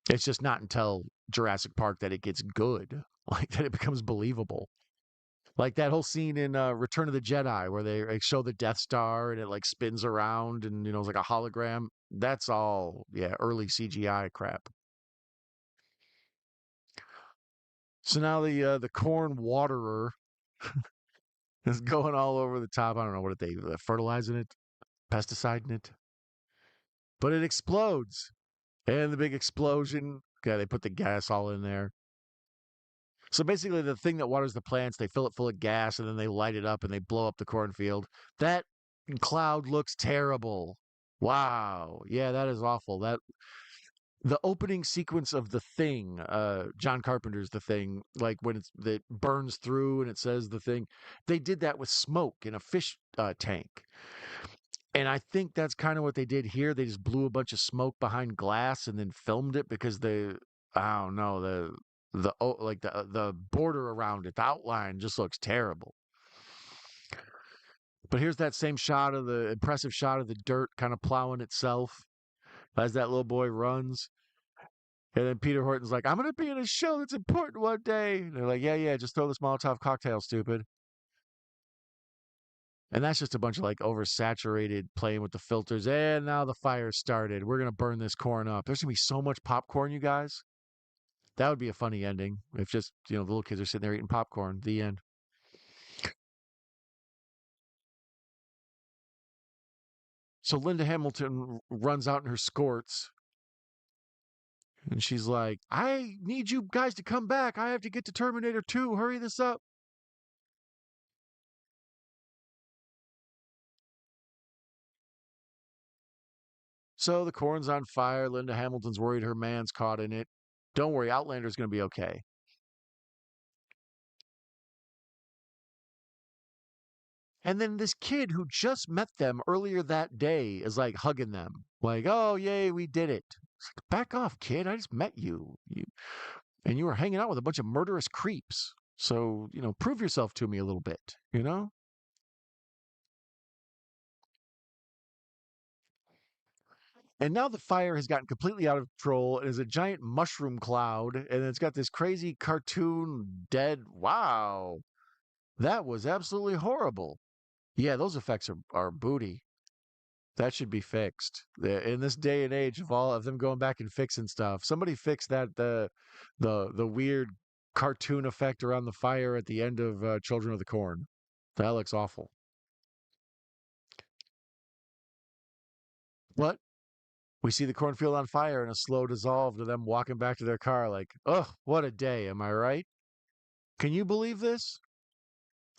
It's just not until Jurassic Park that it gets good, like that it becomes believable. Like that whole scene in Return of the Jedi where they like, show the Death Star and it like spins around and it's like a hologram. That's all, yeah, early CGI crap. So now the corn waterer is going all over the top. I don't know what they fertilizing it, pesticiding it, but it explodes. And the big explosion. Okay, they put the gas all in there. So basically, the thing that waters the plants, they fill it full of gas and then they light it up and they blow up the cornfield. That cloud looks terrible. Wow. Yeah, that is awful. That the opening sequence of The Thing, John Carpenter's The Thing, like when it burns through and it says The Thing, they did that with smoke in a fish tank. And I think that's kind of what they did here. They just blew a bunch of smoke behind glass and then filmed it because I don't know, the border around it, the outline just looks terrible. But here's that same shot of the impressive shot of the dirt kind of plowing itself as that little boy runs. And then Peter Horton's like, I'm going to be in a show that's important one day. And they're like, yeah, yeah, just throw this Molotov cocktail, stupid. And that's just a bunch of like oversaturated playing with the filters. And now the fire started. We're going to burn this corn up. There's going to be so much popcorn, you guys. That would be a funny ending if just, the little kids are sitting there eating popcorn. The end. So Linda Hamilton runs out in her skirts and she's like, I need you guys to come back. I have to get to Terminator 2. Hurry this up. So the corn's on fire. Linda Hamilton's worried her man's caught in it. Don't worry, Outlander's going to be okay. And then this kid who just met them earlier that day is like hugging them, like, oh, yay, we did it. Like, back off, kid. I just met you. And you were hanging out with a bunch of murderous creeps. So, prove yourself to me a little bit. And now the fire has gotten completely out of control. It is a giant mushroom cloud, and it's got this crazy cartoon dead. Wow. That was absolutely horrible. Yeah, those effects are booty. That should be fixed. In this day and age of all of them going back and fixing stuff, somebody fix that the weird cartoon effect around the fire at the end of Children of the Corn. That looks awful. What? We see the cornfield on fire and a slow dissolve to them walking back to their car like, ugh, what a day, am I right? Can you believe this?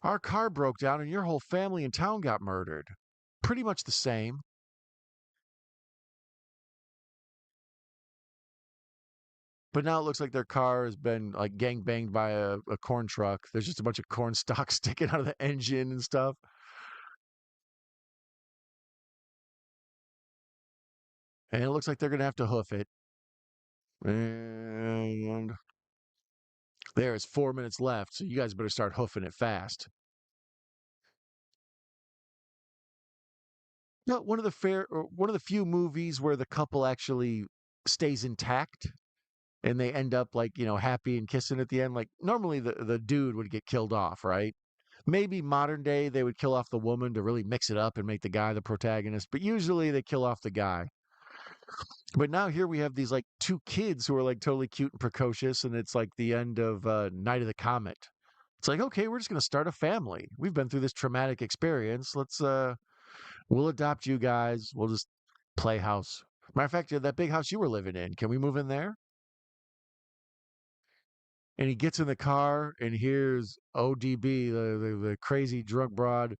Our car broke down and your whole family in town got murdered. Pretty much the same. But now it looks like their car has been like gang banged by a corn truck. There's just a bunch of corn stalks sticking out of the engine and stuff. And it looks like they're going to have to hoof it. And there is 4 minutes left. So you guys better start hoofing it fast. No, one of the few movies where the couple actually stays intact and they end up like, happy and kissing at the end. Like normally the dude would get killed off, right? Maybe modern day they would kill off the woman to really mix it up and make the guy the protagonist, but usually they kill off the guy. But now here we have these like two kids who are like totally cute and precocious, and it's like the end of Night of the Comet. It's like, okay, we're just gonna start a family. We've been through this traumatic experience. We'll adopt you guys. We'll just play house. Matter of fact, that big house you were living in, can we move in there? And he gets in the car and hears ODB, the crazy drug broad,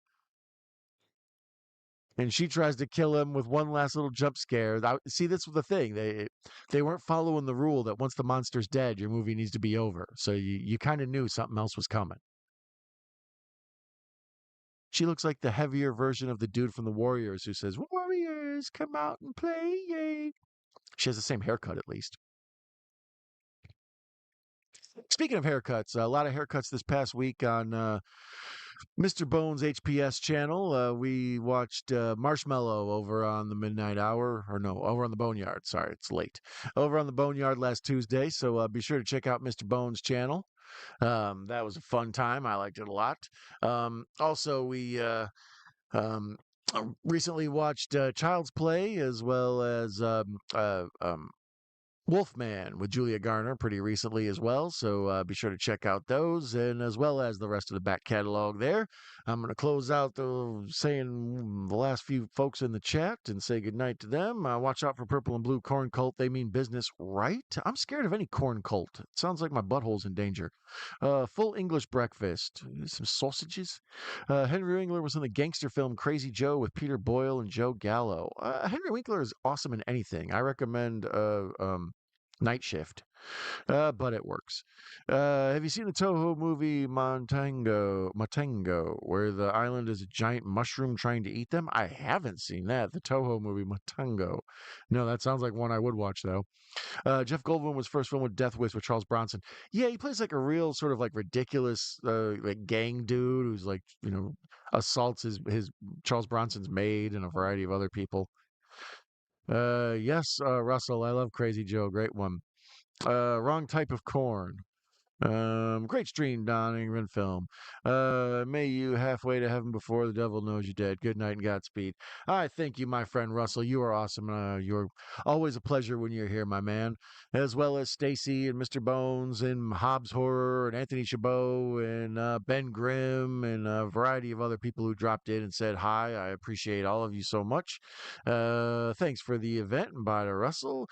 and she tries to kill him with one last little jump scare. See, this was the thing. They weren't following the rule that once the monster's dead, your movie needs to be over. So you kind of knew something else was coming. She looks like the heavier version of the dude from the Warriors who says, "Warriors, come out and play." Yay. She has the same haircut, at least. Speaking of haircuts, a lot of haircuts this past week on Mr. Bones' HPS channel. We watched Marshmallow over on the Midnight Hour, or no, over on the Boneyard. Sorry, it's late. Over on the Boneyard last Tuesday. So be sure to check out Mr. Bones' channel. That was a fun time. I liked it a lot. Also, we recently watched Child's Play as well as Wolfman with Julia Garner pretty recently as well. So be sure to check out those and as well as the rest of the back catalog there. I'm going to close out saying the last few folks in the chat and say goodnight to them. Watch out for Purple and Blue Corn Cult. They mean business, right? I'm scared of any corn cult. It sounds like my butthole's in danger. Full English breakfast. Some sausages. Henry Winkler was in the gangster film Crazy Joe with Peter Boyle and Joe Gallo. Henry Winkler is awesome in anything. I recommend Night Shift, but it works. Have you seen the Toho movie Matango, where the island is a giant mushroom trying to eat them? I haven't seen that. The Toho movie Matango. No, that sounds like one I would watch though. Jeff Goldblum was first filmed with Death Wish with Charles Bronson. Yeah, he plays like a real sort of like ridiculous like gang dude who's like assaults his Charles Bronson's maid and a variety of other people. Yes, Russell, I love Crazy Joe. Great one. Wrong type of corn. Great stream, Don Ingrid film. May you halfway to heaven before the devil knows you're dead. Good night and Godspeed. I thank you, my friend Russell. You are awesome. You're always a pleasure when you're here, my man. As well as Stacy and Mr. Bones and Hobbs Horror and Anthony Chabot and Ben Grimm and a variety of other people who dropped in and said hi. I appreciate all of you so much. Thanks for the event and bye to Russell.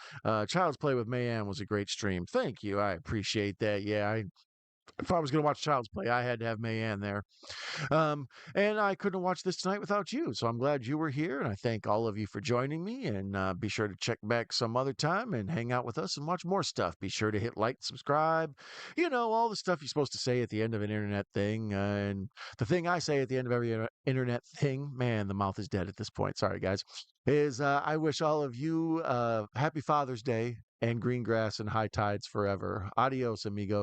Child's Play with Mayanne was a great stream. Thank you. I appreciate that. Yeah, if I was going to watch Child's Play, I had to have Mayanne there. And I couldn't watch this tonight without you. So I'm glad you were here. And I thank all of you for joining me. And be sure to check back some other time and hang out with us and watch more stuff. Be sure to hit like, subscribe, all the stuff you're supposed to say at the end of an internet thing. And the thing I say at the end of every internet thing, man, the mouth is dead at this point. Sorry, guys. Is I wish all of you happy Father's Day and green grass and high tides forever. Adios, amigo.